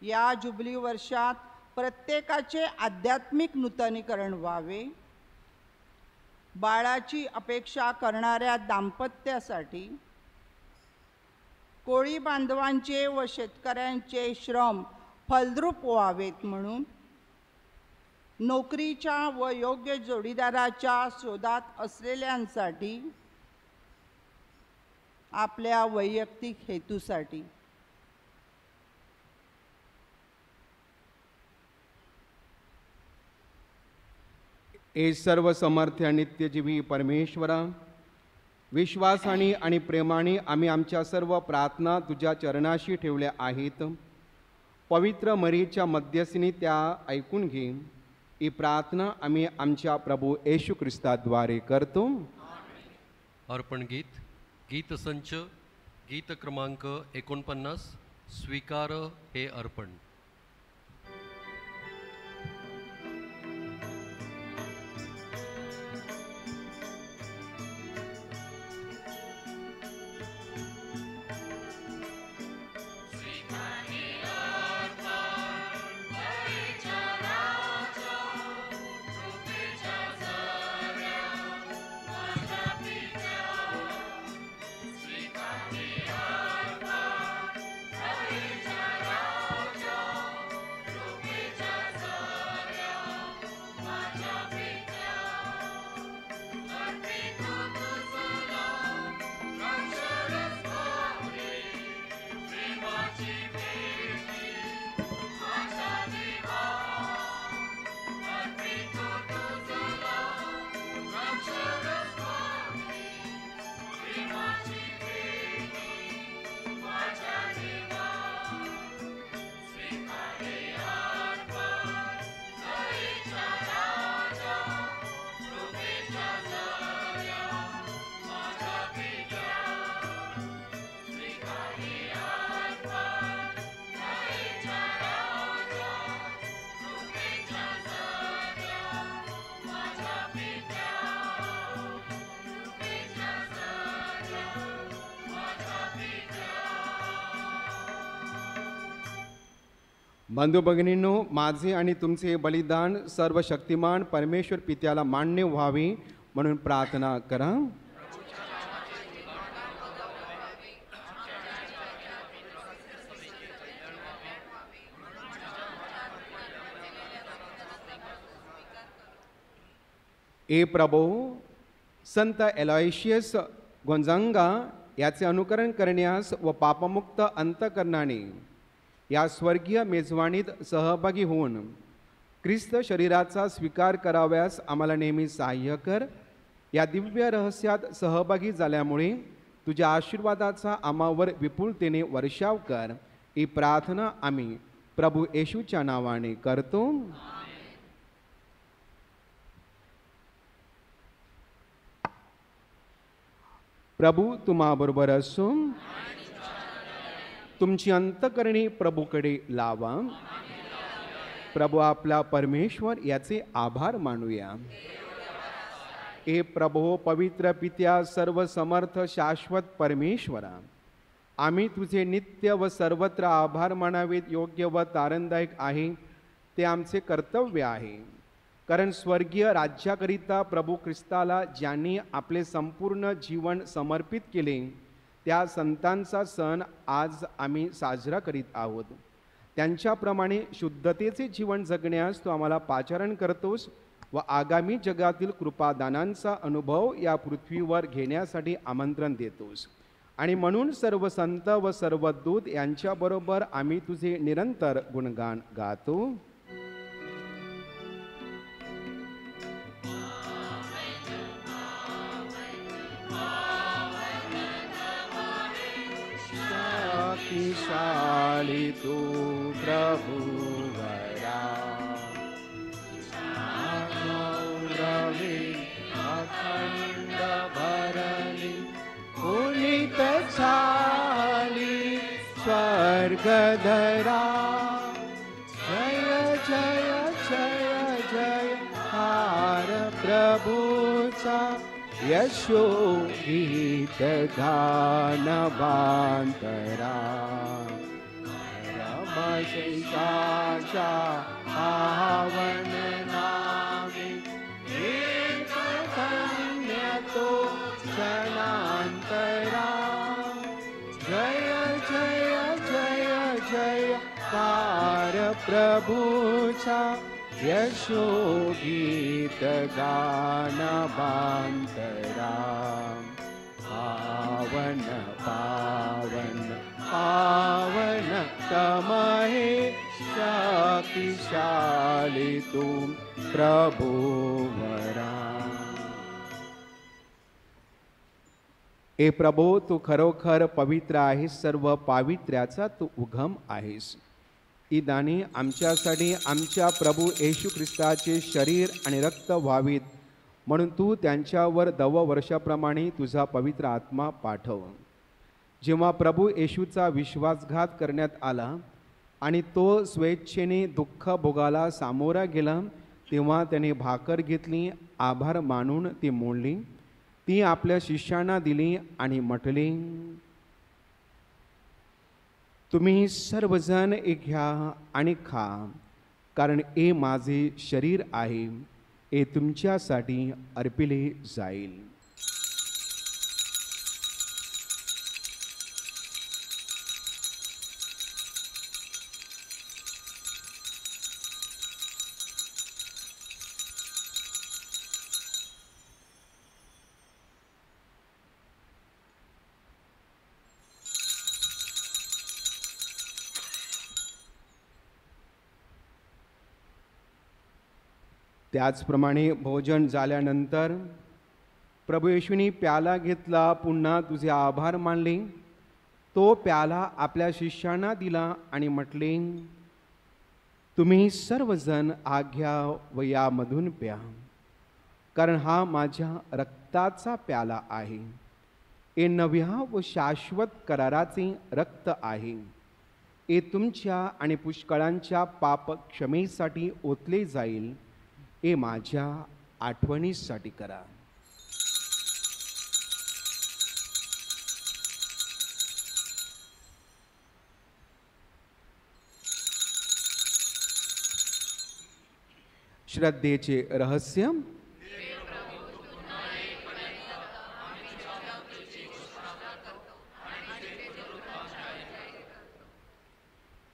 या जुबली वर्षात प्रत्येकाचे आध्यात्मिक नूतनीकरण व्हावे. बाळाची अपेक्षा करणाऱ्या दाम्पत्यासाठी, कोळी बांधवांचे व शेतकऱ्यांचे श्रम फलद्रूप व्हावेत म्हणून, नोकरीच्या व योग्य जोडीदाराच्या शोधात असलेल्यांसाठी, आपल्या वैयक्तिक हेतूसाठी. ए सर्व समर्थ्य नित्यजीवी परमेश्वरा, विश्वासाने आणि प्रेमाने आम्ही आमच्या सर्व प्रार्थना तुझ्या चरणाशी ठेवल्या आहेत. पवित्र मरीच्या मध्यस्थीने त्या ऐकून घे. ही प्रार्थना आम्ही आमच्या प्रभू येशू ख्रिस्ताद्वारे करतो. अर्पण गीत, गीतसंच, गीत क्रमांक 49, स्वीकार हे अर्पण. बंधू भगिनींनो, माझे आणि तुमचे बलिदान सर्व शक्तिमान परमेश्वर पित्याला मान्य व्हावे म्हणून प्रार्थना करा. ए प्रभो, संत एलॉयशियस गोंजांगा याचे अनुकरण करण्यास व पापमुक्त अंतकरणाने या स्वर्गीय मेजवानीत सहभागी होऊन ख्रिस्त शरीराचा स्वीकार कराव्यास आम्हाला नेहमी सहाय्य कर. या दिव्य रहस्यात सहभागी झाल्यामुळे तुझ्या आशीर्वादाचा आम्हावर विपुलतेने वर्षाव कर. ही प्रार्थना आम्ही प्रभू येशूच्या नावाने करतो. प्रभू तुम्हाबरोबर असो. तुमची अंतकरणे प्रभूकडे लावा. प्रभू आपला परमेश्वर याचे आभार मानूया. ए प्रभो, पवित्र पित्या, सर्व समर्थ शाश्वत परमेश्वरा, आम्ही तुझे नित्य व सर्वत्र आभार मानावेत योग्य व तारणदायक आहे ते आमचे कर्तव्य आहे. कारण स्वर्गीय राज्याकरिता प्रभू ख्रिस्ताला ज्यांनी आपले संपूर्ण जीवन समर्पित केले त्या संतांचा सण आज आम्ही साजरा करीत आहोत. त्यांच्याप्रमाणे शुद्धतेचे जीवन जगण्यास तू आम्हाला पाचारण करतोस व आगामी जगातील कृपादानांचा अनुभव या पृथ्वीवर घेण्यासाठी आमंत्रण देतोस. आणि म्हणून सर्व संत व सर्व दूत यांच्याबरोबर आम्ही तुझे निरंतर गुणगान गातो. शक्तिशाली तू प्रभुवरा, अखंड भरली पुनीत झाली स्वर्गधरा. जय जय जय जय हार प्रभूचा यशो गीत गान बांतरा. रमशेषाच्या पावन नामे एक धन्य तो जनांतरा. जय जय जय जय हार प्रभूचा यशो गीत गान बांतरा. पावन पावन पावन तमहे शक्तिशाली तू प्रभुवरा. ए प्रभो, तू खरोखर पवित्र आहेस, सर्व पावित्र्याचा तू उगम आहेस. इदानी आमच्यासाठी आमच्या प्रभू येशू ख्रिस्ताचे शरीर आणि रक्त व्हावीत म्हणून तू त्यांच्यावर दववर्षाप्रमाणे तुझा पवित्र आत्मा पाठव. जेव्हा प्रभू येशूचा विश्वासघात करण्यात आला आणि तो स्वेच्छेने दुःख भोगाला सामोरा गेला, तेव्हा त्याने भाकर घेतली, आभार मानून ती मोडली, ती आपल्या शिष्यांना दिली आणि म्हटली, तुम्ही सर्वजण घ्या आणि खा, कारण हे माझे शरीर आहे, हे तुमच्यासाठी अर्पिले जाईल. त्याचप्रमाणे भोजन झाल्यानंतर प्रभू येशूनी प्याला घेतला, पुन्हा तुझे आभार मानले, तो प्याला आपल्या शिष्यांना दिला आणि म्हटले, तुम्ही सर्वजण हा घ्या व यामधून प्या, कारण हा माझ्या रक्ताचा प्याला आहे, हे नव्या व शाश्वत कराराचे रक्त आहे, हे तुमच्या आणि पुष्कळांच्या पाप क्षमेसाठी ओतले जाईल, हे माझ्या आठवणीसाठी करा. श्रद्धेचे रहस्य.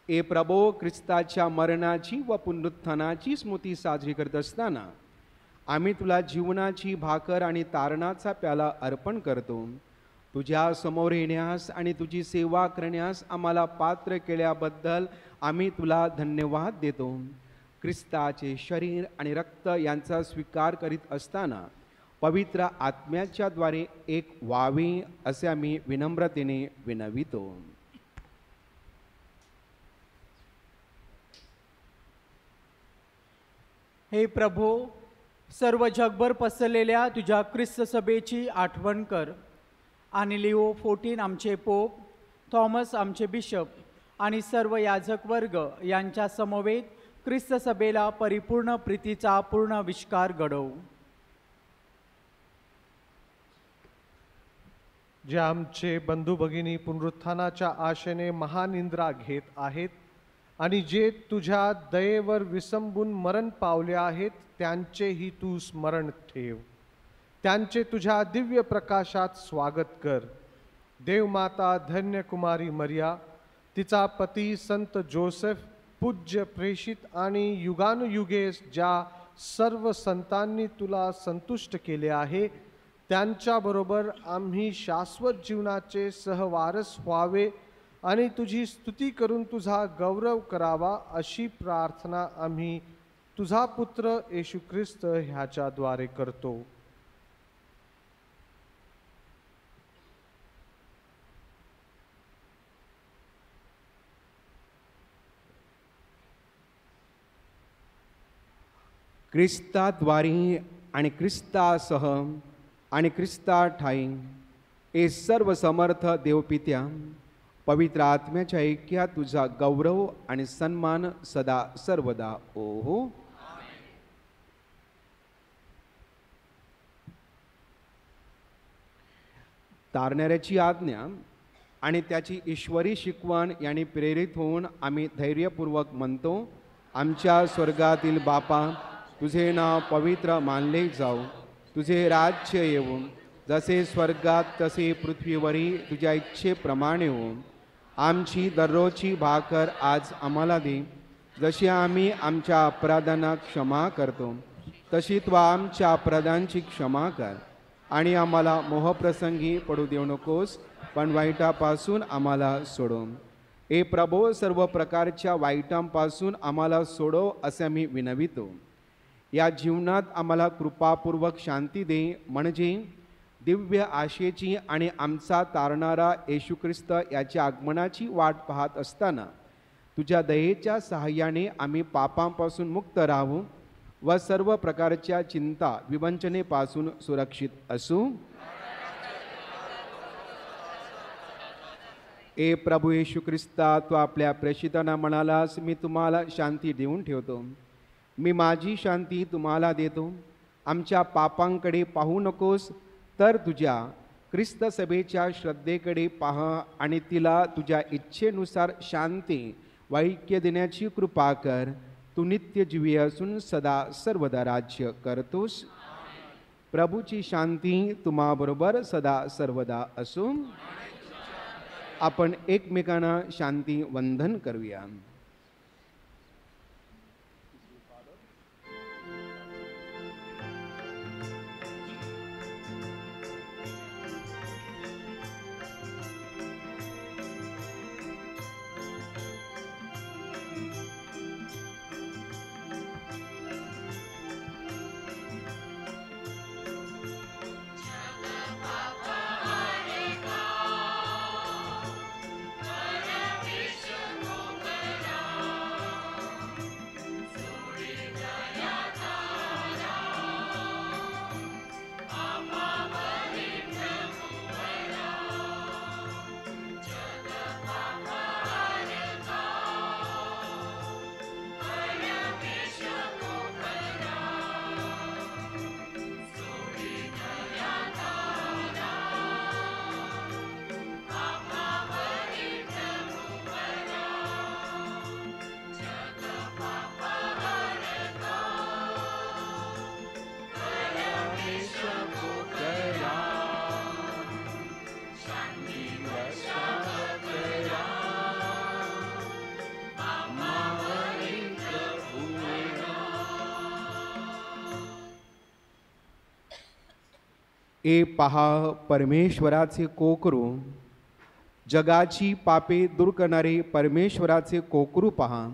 ए प्रभो, ख्रिस्ताच्या मरणाची व पुनरुत्थानाची स्मृती साजरी करत असताना आम्ही तुला जीवनाची भाकर आणि तारणाचा प्याला अर्पण करतो. तुझ्या समोर येण्यास आणि तुझी सेवा करण्यास आम्हाला पात्र केल्याबद्दल आम्ही तुला धन्यवाद देतो. ख्रिस्ताचे शरीर आणि रक्त यांचा स्वीकार करीत असताना पवित्र आत्म्याच्या द्वारे एक व्हावे असे आम्ही विनम्रतेने विनवितो. हे प्रभो, सर्व जगभर पसरलेल्या तुझ्या ख्रिस्त सभेची आठवण कर आणि लिओ 14 आमचे पोप, थॉमस आमचे बिशप आणि सर्व याजक वर्ग यांच्या समवेत ख्रिस्त सभेला परिपूर्ण प्रीतीचा पूर्ण विष्कार घडव. जे आमचे बंधू भगिनी पुनरुत्थानाच्या आशेने महानिंद्रा घेत आहेत आणि जे तुझ्या दयेवर विसंबून मरण पावले आहेत, त्यांचेही तू स्मरण ठेव. त्यांचे तुझ्या दिव्य प्रकाशात स्वागत कर. देवमाता धन्य कुमारी मरिया, तिचा पती संत जोसेफ, पूज्य प्रेषित आणि युगानुयुगे ज्या सर्व संतांनी तुला संतुष्ट केले आहे, त्यांच्याबरोबर आम्ही शाश्वत जीवनाचे सहवारस व्हावे आणि तुझी स्तुती करून तुझा गौरव करावा अशी प्रार्थना आम्ही तुझा पुत्र येशू ख्रिस्त ह्याच्याद्वारे करतो. ख्रिस्ताद्वारे आणि ख्रिस्तासह आणि ख्रिस्ता ठाई हे सर्व समर्थ देवपित्या पवित्र आत्म्याच्या ऐक्यात तुझा गौरव आणि सन्मान सदा सर्वदा ओहो. तारणाऱ्याची आज्ञा आणि त्याची ईश्वरी शिकवण यांनी प्रेरित होऊन आम्ही धैर्यपूर्वक म्हणतो, आमच्या स्वर्गातील बापा, तुझे नाव पवित्र मानले जाऊ, तुझे राज्य येऊ, जसे स्वर्गात तसे पृथ्वीवरही तुझ्या इच्छेप्रमाणे हो. आमची दररोजची भाकर आज आम्हाला दे, जशी आम्ही आमच्या अपराधांना क्षमा करतो तशी तू आमच्या अपराधांची क्षमा कर. आणि आम्हाला मोहप्रसंगी पडू देऊ नकोस, पण वाईटापासून आम्हाला सोडव. ए प्रभो, सर्व प्रकारच्या वाईटांपासून आम्हाला सोडव असे आम्ही विनवितो. या जीवनात आम्हाला कृपापूर्वक शांती दे, म्हणजे दिव्य आशेची आणि आमचा तारणारा येशू ख्रिस्त याच्या आगमनाची वाट पाहत असताना तुझ्या दयेच्या सहाय्याने आम्ही पापांपासून मुक्त राहू व सर्व प्रकारच्या चिंता विवंचनेपासून सुरक्षित असू. ए प्रभू येशू ख्रिस्ता, तू आपल्या प्रेषितांना म्हणालास, मी तुम्हाला शांती देऊन ठेवतो, मी माझी शांती तुम्हाला देतो. आमच्या पापांकडे पाहू नकोस, तर तुझ्या ख्रिस्त सभेच्या श्रद्धेकडे पाहा आणि तिला तुझ्या इच्छेनुसार शांती व ऐक्य देण्याची कृपा कर. तू नित्यजीवी असून सदा सर्वदा राज्य करतोस. प्रभूची शांती तुम्हाबरोबर सदा सर्वदा असो. आपण एकमेकांना शांती वंदन करूया. ए पहा, परमेश्वराचे कोकरू, जगाची पापे दूर करणारे परमेश्वराचे कोकरू पहा.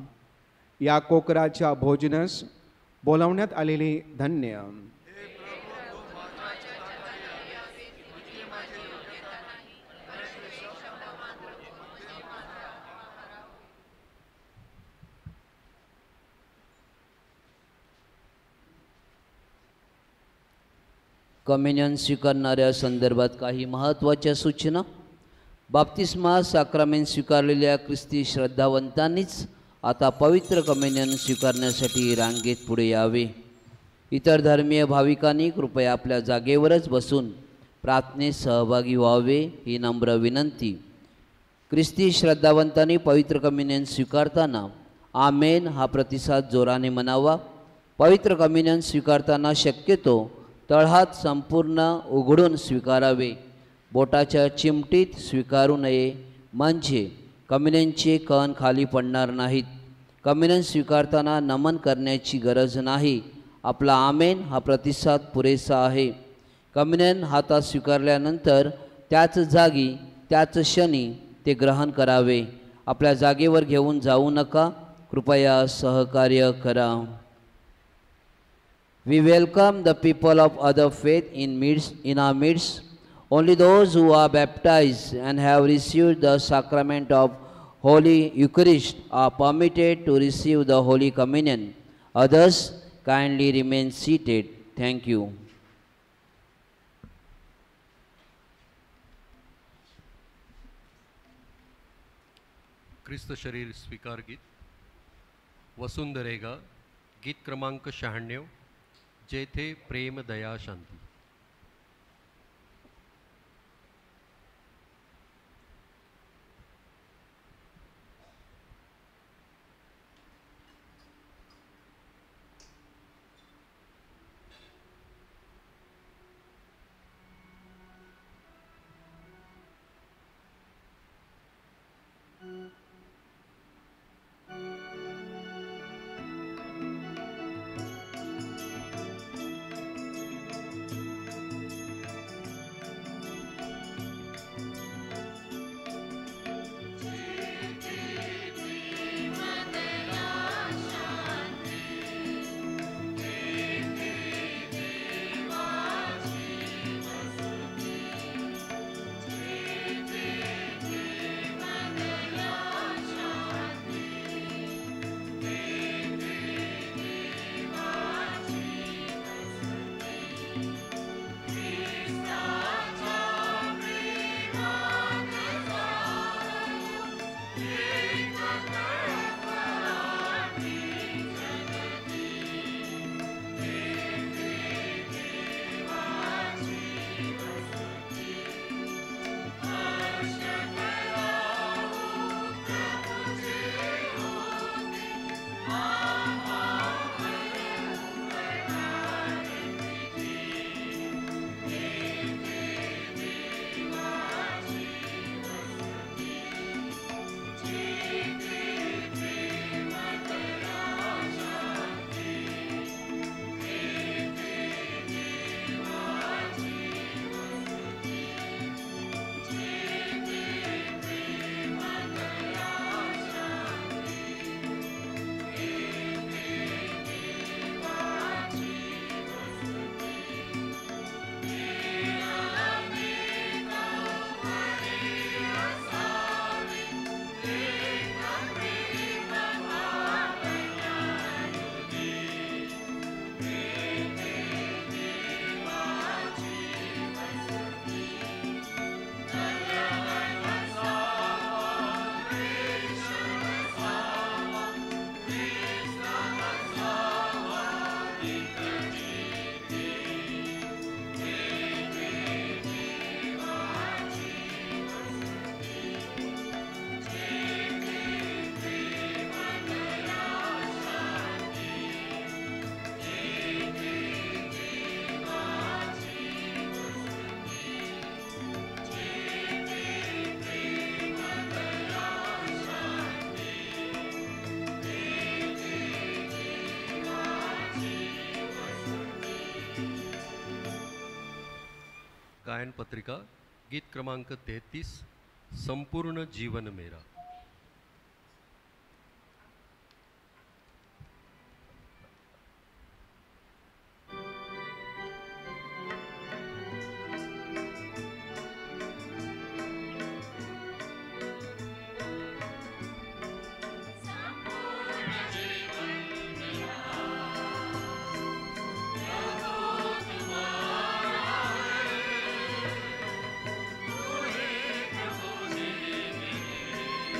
या कोकराच्या भोजनास बोलावण्यात आलेले धन्य. कम्युनियन स्वीकारणाऱ्या संदर्भात काही महत्त्वाच्या सूचना. बाप्तिस्मा साक्रामेंट स्वीकारलेल्या ख्रिस्ती श्रद्धावंतांनीच आता पवित्र कम्युनियन स्वीकारण्यासाठी रांगेत पुढे यावे. इतर धर्मीय भाविकांनी कृपया आपल्या जागेवरच बसून प्रार्थनेत सहभागी व्हावे ही नम्र विनंती. ख्रिस्ती श्रद्धावंतांनी पवित्र कम्युनियन स्वीकारताना आमेन हा प्रतिसाद जोराने म्हणावा. पवित्र कम्युनियन स्वीकारताना शक्यतो तळहात संपूर्ण उघडून स्वीकारावे. बोटाच्या चिमटीत स्वीकारू नये, म्हणजे कम्युनियनचे कण खाली पडणार नाहीत. कम्युनियन स्वीकारताना नमन करण्याची गरज नाही. आपला आमेन हा प्रतिसाद पुरेसा आहे. कम्युनियन हातात स्वीकारल्यानंतर त्याच जागी त्याच क्षणी ते ग्रहण करावे. आपल्या जागेवर घेऊन जाऊ नका, कृपया सहकार्य करा. We welcome the people of other faith in our midst. Only those who are baptized and have received the sacrament of Holy Eucharist are permitted to receive the Holy Communion. Others kindly remain seated. Thank you. ख्रिस्त शरीर स्वीकार गीत. वसुंधरेगा गीत क्रमांक 96. जेथे प्रेम दया शांती. गायन पत्रिका गीत क्रमांक 33. संपूर्ण जीवन मेरा. तुम्हारा है,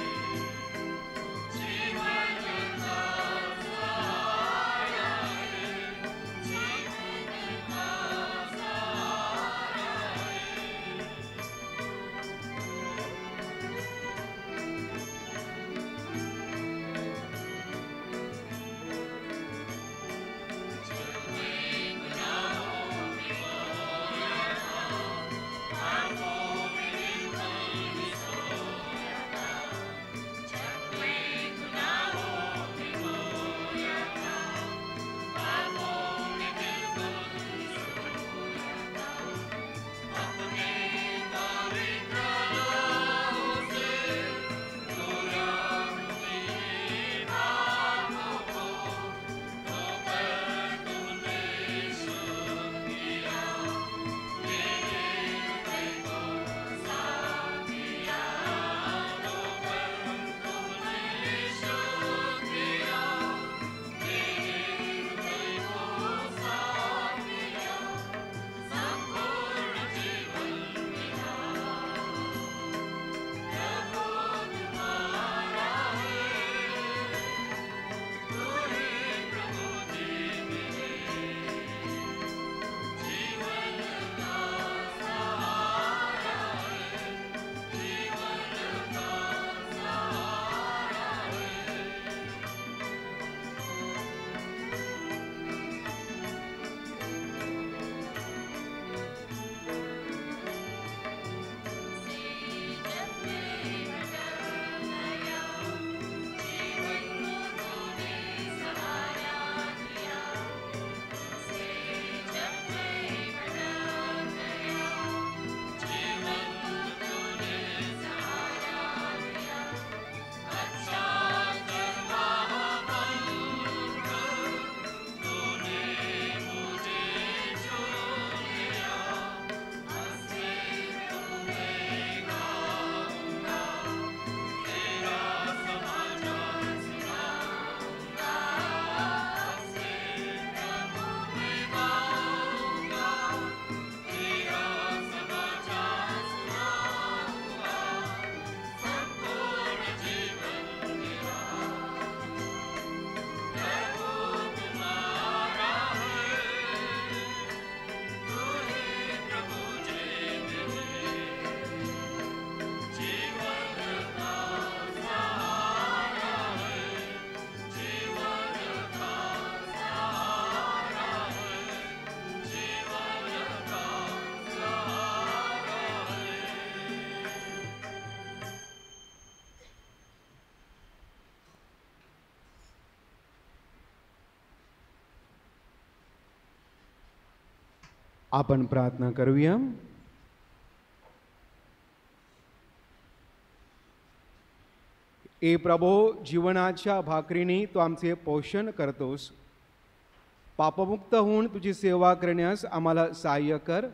आपण प्रार्थना करूया. ए प्रभो, जीवनाच्या भाकरीने तू आमचे पोषण करतोस. पापमुक्त होऊन तुझी सेवा करण्यास आम्हाला सहाय्य कर.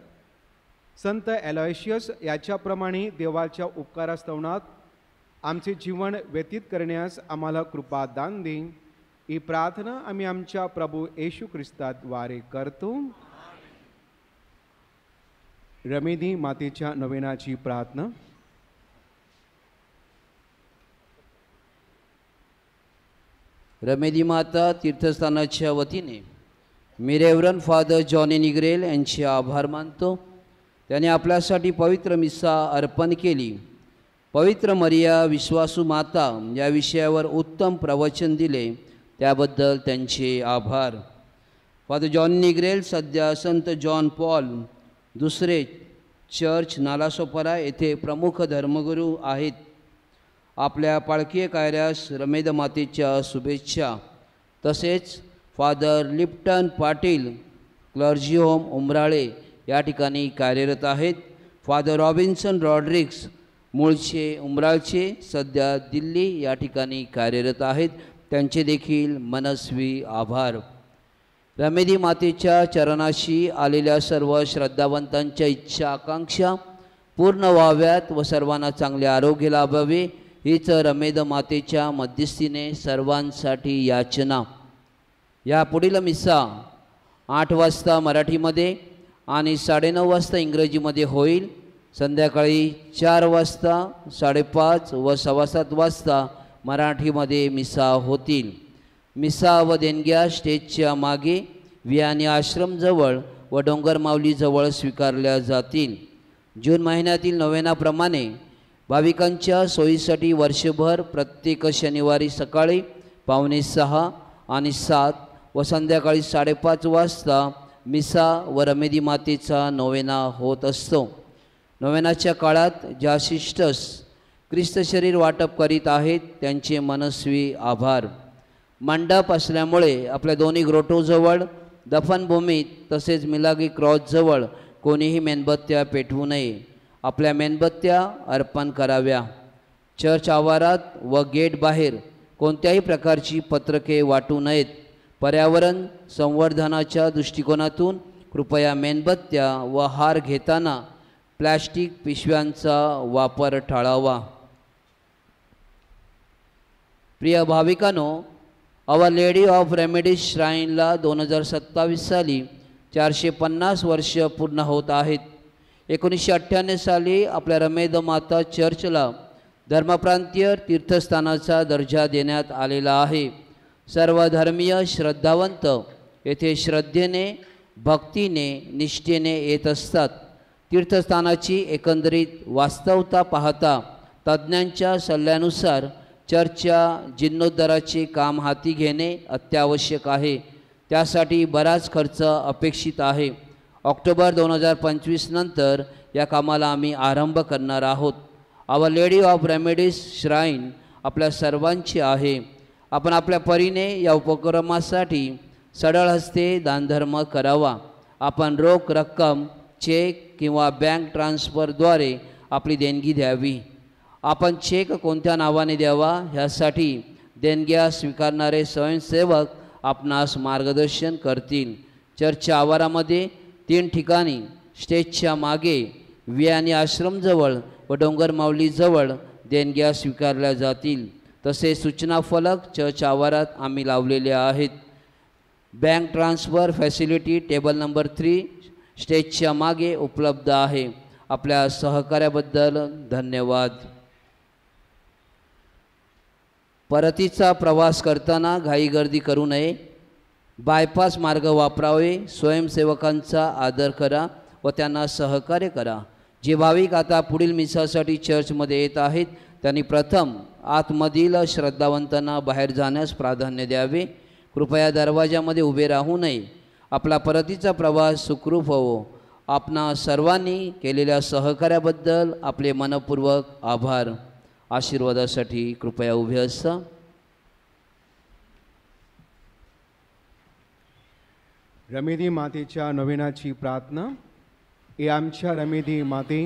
संत ॲलॉयशियस याच्याप्रमाणे देवाच्या उपकारास्तवनात आमचे जीवन व्यतीत करण्यास आम्हाला कृपा दान दे. ही प्रार्थना आम्ही आमच्या प्रभू येशू ख्रिस्ताद्वारे करतो. रमेदी मातेच्या नवेनाची प्रार्थना. रमेदी माता तीर्थस्थानाच्या वतीने मी रेव्हरंड फादर जॉनी निग्रेल यांचे आभार मानतो. त्याने आपल्यासाठी पवित्र मिसा अर्पण केली. पवित्र मरिया विश्वासू माता या विषयावर उत्तम प्रवचन दिले, त्याबद्दल त्यांचे आभार. फादर जॉनी निग्रेल सध्या संत जॉन पॉल दुसरे चर्च नालासोपारा येथे प्रमुख धर्मगुरू आहेत. आपल्या पालखी कार्यास रमेद मातेच्या शुभेच्छा. तसेच father Lipton Patil clergy home Umrale या ठिकाणी कार्यरत आहेत. फादर रॉबिन्सन रॉड्रिक्स मूळचे उमराळचे सध्या दिल्ली या ठिकाणी कार्यरत आहेत. त्यांचे देखील मनस्वी आभार. रमेदी मातेच्या चरणाशी आलेल्या सर्व श्रद्धावंतांच्या इच्छा आकांक्षा पूर्ण व्हाव्यात व सर्वांना चांगले आरोग्य लाभावे हीच रमेद मातेच्या मध्यस्थीने सर्वांसाठी याचना. या पुढील मिसा 8 वाजता मराठीमध्ये आणि 9:30 वाजता इंग्रजीमध्ये होईल. संध्याकाळी 4 वाजता, 5:30 व 7:15 वाजता मराठीमध्ये मिसा होतील. मिसा व देणग्या स्टेजच्या मागे वियानी आश्रमजवळ व डोंगर माऊलीजवळ स्वीकारल्या जातील. जून महिन्यातील नोवेनाप्रमाणे भाविकांच्या सोयीसाठी वर्षभर प्रत्येक शनिवारी सकाळी 5:45 आणि 7 व संध्याकाळी 5:30 वाजता मिसा व रमेदी मातेचा नोवेना होत असतो. नोवेनाच्या काळात ज्या सिस्टर्स ख्रिस्त शरीर वाटप करीत आहेत त्यांचे मनस्वी आभार. मंडप असल्यामुळे आपल्या दोन्ही ग्रोटोजवळ, दफनभूमीत तसेच मिलागी क्रॉसजवळ कोणीही मेणबत्त्या पेटवू नये. आपल्या मेणबत्त्या अर्पण कराव्या. चर्च आवारात व गेट बाहेर कोणत्याही प्रकारची पत्रके वाटू नयेत. पर्यावरण संवर्धनाच्या दृष्टिकोनातून कृपया मेणबत्त्या व हार घेताना प्लॅस्टिक पिशव्यांचा वापर टाळावा. प्रिय भाविकांनो, आवर लेडी ऑफ रेमेडीज श्राईनला 2027 साली 450 वर्ष पूर्ण होत आहेत. 1998 साली आपल्या रमेद माता चर्चला धर्मप्रांतीय तीर्थस्थानाचा दर्जा देण्यात आलेला आहे. सर्व धर्मीय श्रद्धावंत येथे श्रद्धेने, भक्तीने, निष्ठेने येत असतात. तीर्थस्थानाची एकंदरीत वास्तवता पाहता तज्ज्ञांच्या सल्ल्यानुसार चर्चच्या जीर्णोद्धाराचे काम हाती घेणे अत्यावश्यक आहे. त्यासाठी बराच खर्च अपेक्षित आहे. ऑक्टोबर 2025 नंतर या कामाला आम्ही आरंभ करणार आहोत. आवर लेडी ऑफ रेमेडीज श्राईन आपल्या सर्वांची आहे. आपण आपल्या परीने या उपक्रमासाठी सढळ हस्ते दानधर्म करावा. आपण रोख रक्कम, चेक किंवा बँक ट्रान्सफरद्वारे आपली देणगी द्यावी. आपण चेक कोणत्या नावाने द्यावा ह्यासाठी देणग्या स्वीकारणारे स्वयंसेवक आपणास मार्गदर्शन करतील. चर्चच्या आवारामध्ये 3 ठिकाणी स्टेजच्या मागे, वियानी आश्रमजवळ व डोंगर माऊलीजवळ देणग्या स्वीकारल्या जातील. तसेच सूचना फलक चर्च आवारात आम्ही लावलेले आहेत. Bank transfer facility table number 3 स्टेजच्या मागे उपलब्ध आहे. आपल्या सहकार्याबद्दल धन्यवाद. परतीचा प्रवास करताना घाईगर्दी करू नये. बायपास मार्ग वापरावे. स्वयंसेवकांचा आदर करा व त्यांना सहकार्य करा. जे भाविक आता पुढील मिसासाठी चर्चमध्ये येत आहेत त्यांनी प्रथम आतमधील श्रद्धावंतांना बाहेर जाण्यास प्राधान्य द्यावे. कृपया दरवाजामध्ये उभे राहू नये. आपला परतीचा प्रवास सुखरूप होवो. आपणा सर्वांनी केलेल्या सहकार्याबद्दल आपले मनपूर्वक आभार. आशीर्वादासाठी कृपया उभे असता. रमेदी मातेच्या नवेनाची प्रार्थना. ए आमच्या रमेदी माते,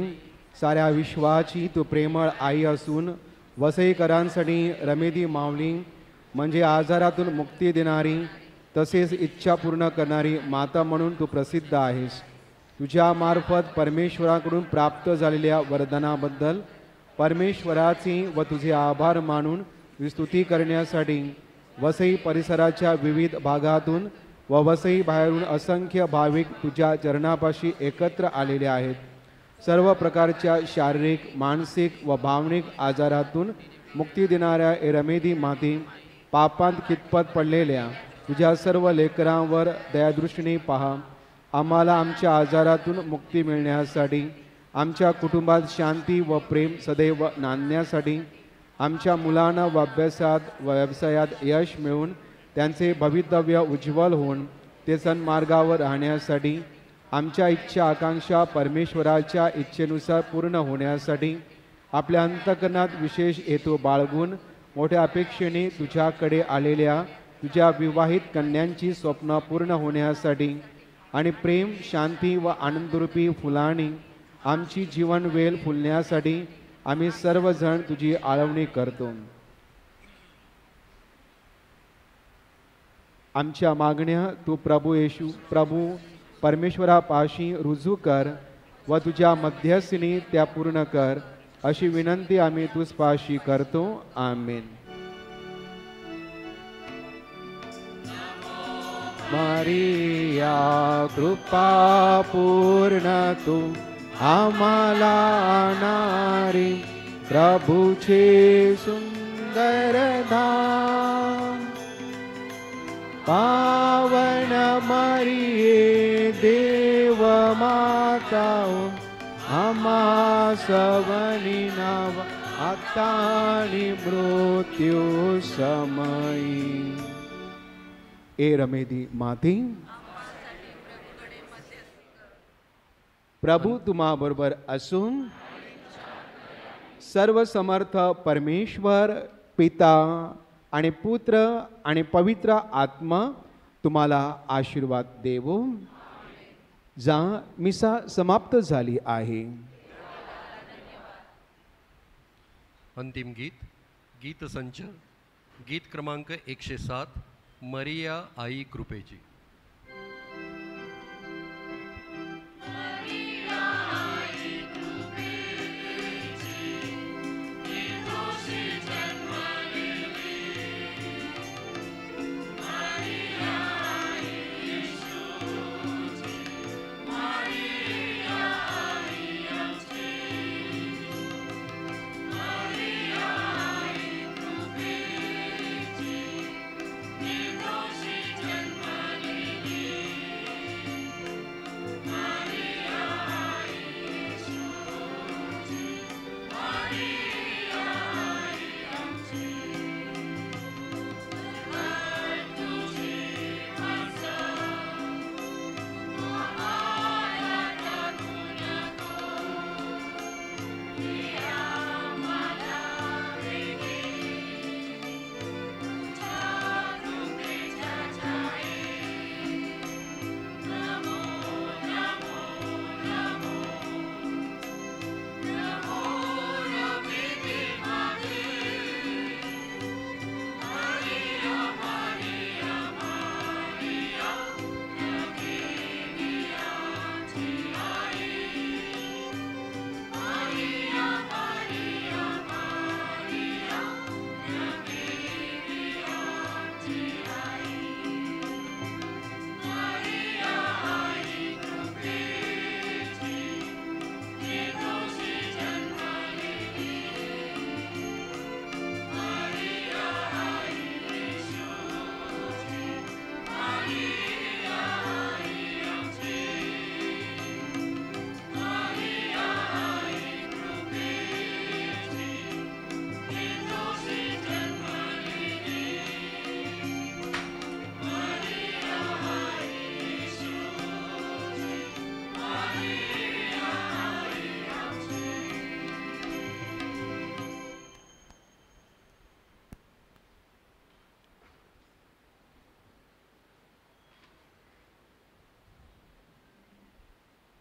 साऱ्या विश्वाची तू प्रेमळ आई असून वसईकरांसाठी रमेदी माऊली म्हणजे आजारातून मुक्ती देणारी तसेच इच्छा पूर्ण करणारी माता म्हणून तू प्रसिद्ध आहेस. तुझ्या मार्फत परमेश्वराकडून प्राप्त झालेल्या वरदानाबद्दल परमेश्वराचे व तुझे आभार मानून स्तुती करण्यासाठी वसई परिसराच्या विविध भागातून व वसई बाहेरून असंख्य भाविक तुझ्या चरणापाशी एकत्र आलेले आहेत. सर्व प्रकारच्या शारीरिक, मानसिक व भावनिक आजारातून मुक्ती देणाऱ्या रमेदी माते, पापांत कितपत पडलेल्या तुझ्या सर्व लेकरांवर दयादृष्टीने पहा. आम्हाला आमच्या आजारातून मुक्ती मिळण्यासाठी, आमच्या कुटुंबात शांती व प्रेम सदैव नांदण्यासाठी, आमच्या मुलांना व अभ्यासात व व्यवसायात यश मिळून त्यांचे भवितव्य उज्ज्वल होऊन ते सन्मार्गावर राहण्यासाठी, आमच्या इच्छा आकांक्षा परमेश्वराच्या इच्छेनुसार पूर्ण होण्यासाठी, आपल्या अंतःकरणात विशेष हेतू बाळगून मोठ्या अपेक्षेने तुझ्याकडे आलेल्या तुझ्या विवाहित कन्यांची स्वप्न पूर्ण होण्यासाठी आणि प्रेम, शांती व आनंदरूपी फुलांनी आमची जीवनवेल फुलण्यासाठी आम्ही सर्वजण तुझी आळवणी करतो. आमच्या मागण्या तू प्रभू परमेश्वरापाशी रुजू कर व तुझ्या मध्यस्थीने त्या पूर्ण कर, अशी विनंती आम्ही तुझपाशी करतो. आमेन. मारिया कृपा पूर्ण तू आम्हाला नारी, प्रभूचे सुंदर धाम. पावन मरिये देव माता, आम्हा सवनी नाव आता आणि मृत्यू समयी. ए रमेदी माते, प्रभू तुम्हा बरोबर असून सर्व समर्थ परमेश्वर पिता आणि पुत्र आणि पवित्र आत्मा तुम्हाला आशीर्वाद देवो. जा, मिसा समाप्त झाली आहे. अंतिम गीत, गीतसंच, गीत क्रमांक 107, मरिया आई कृपेची.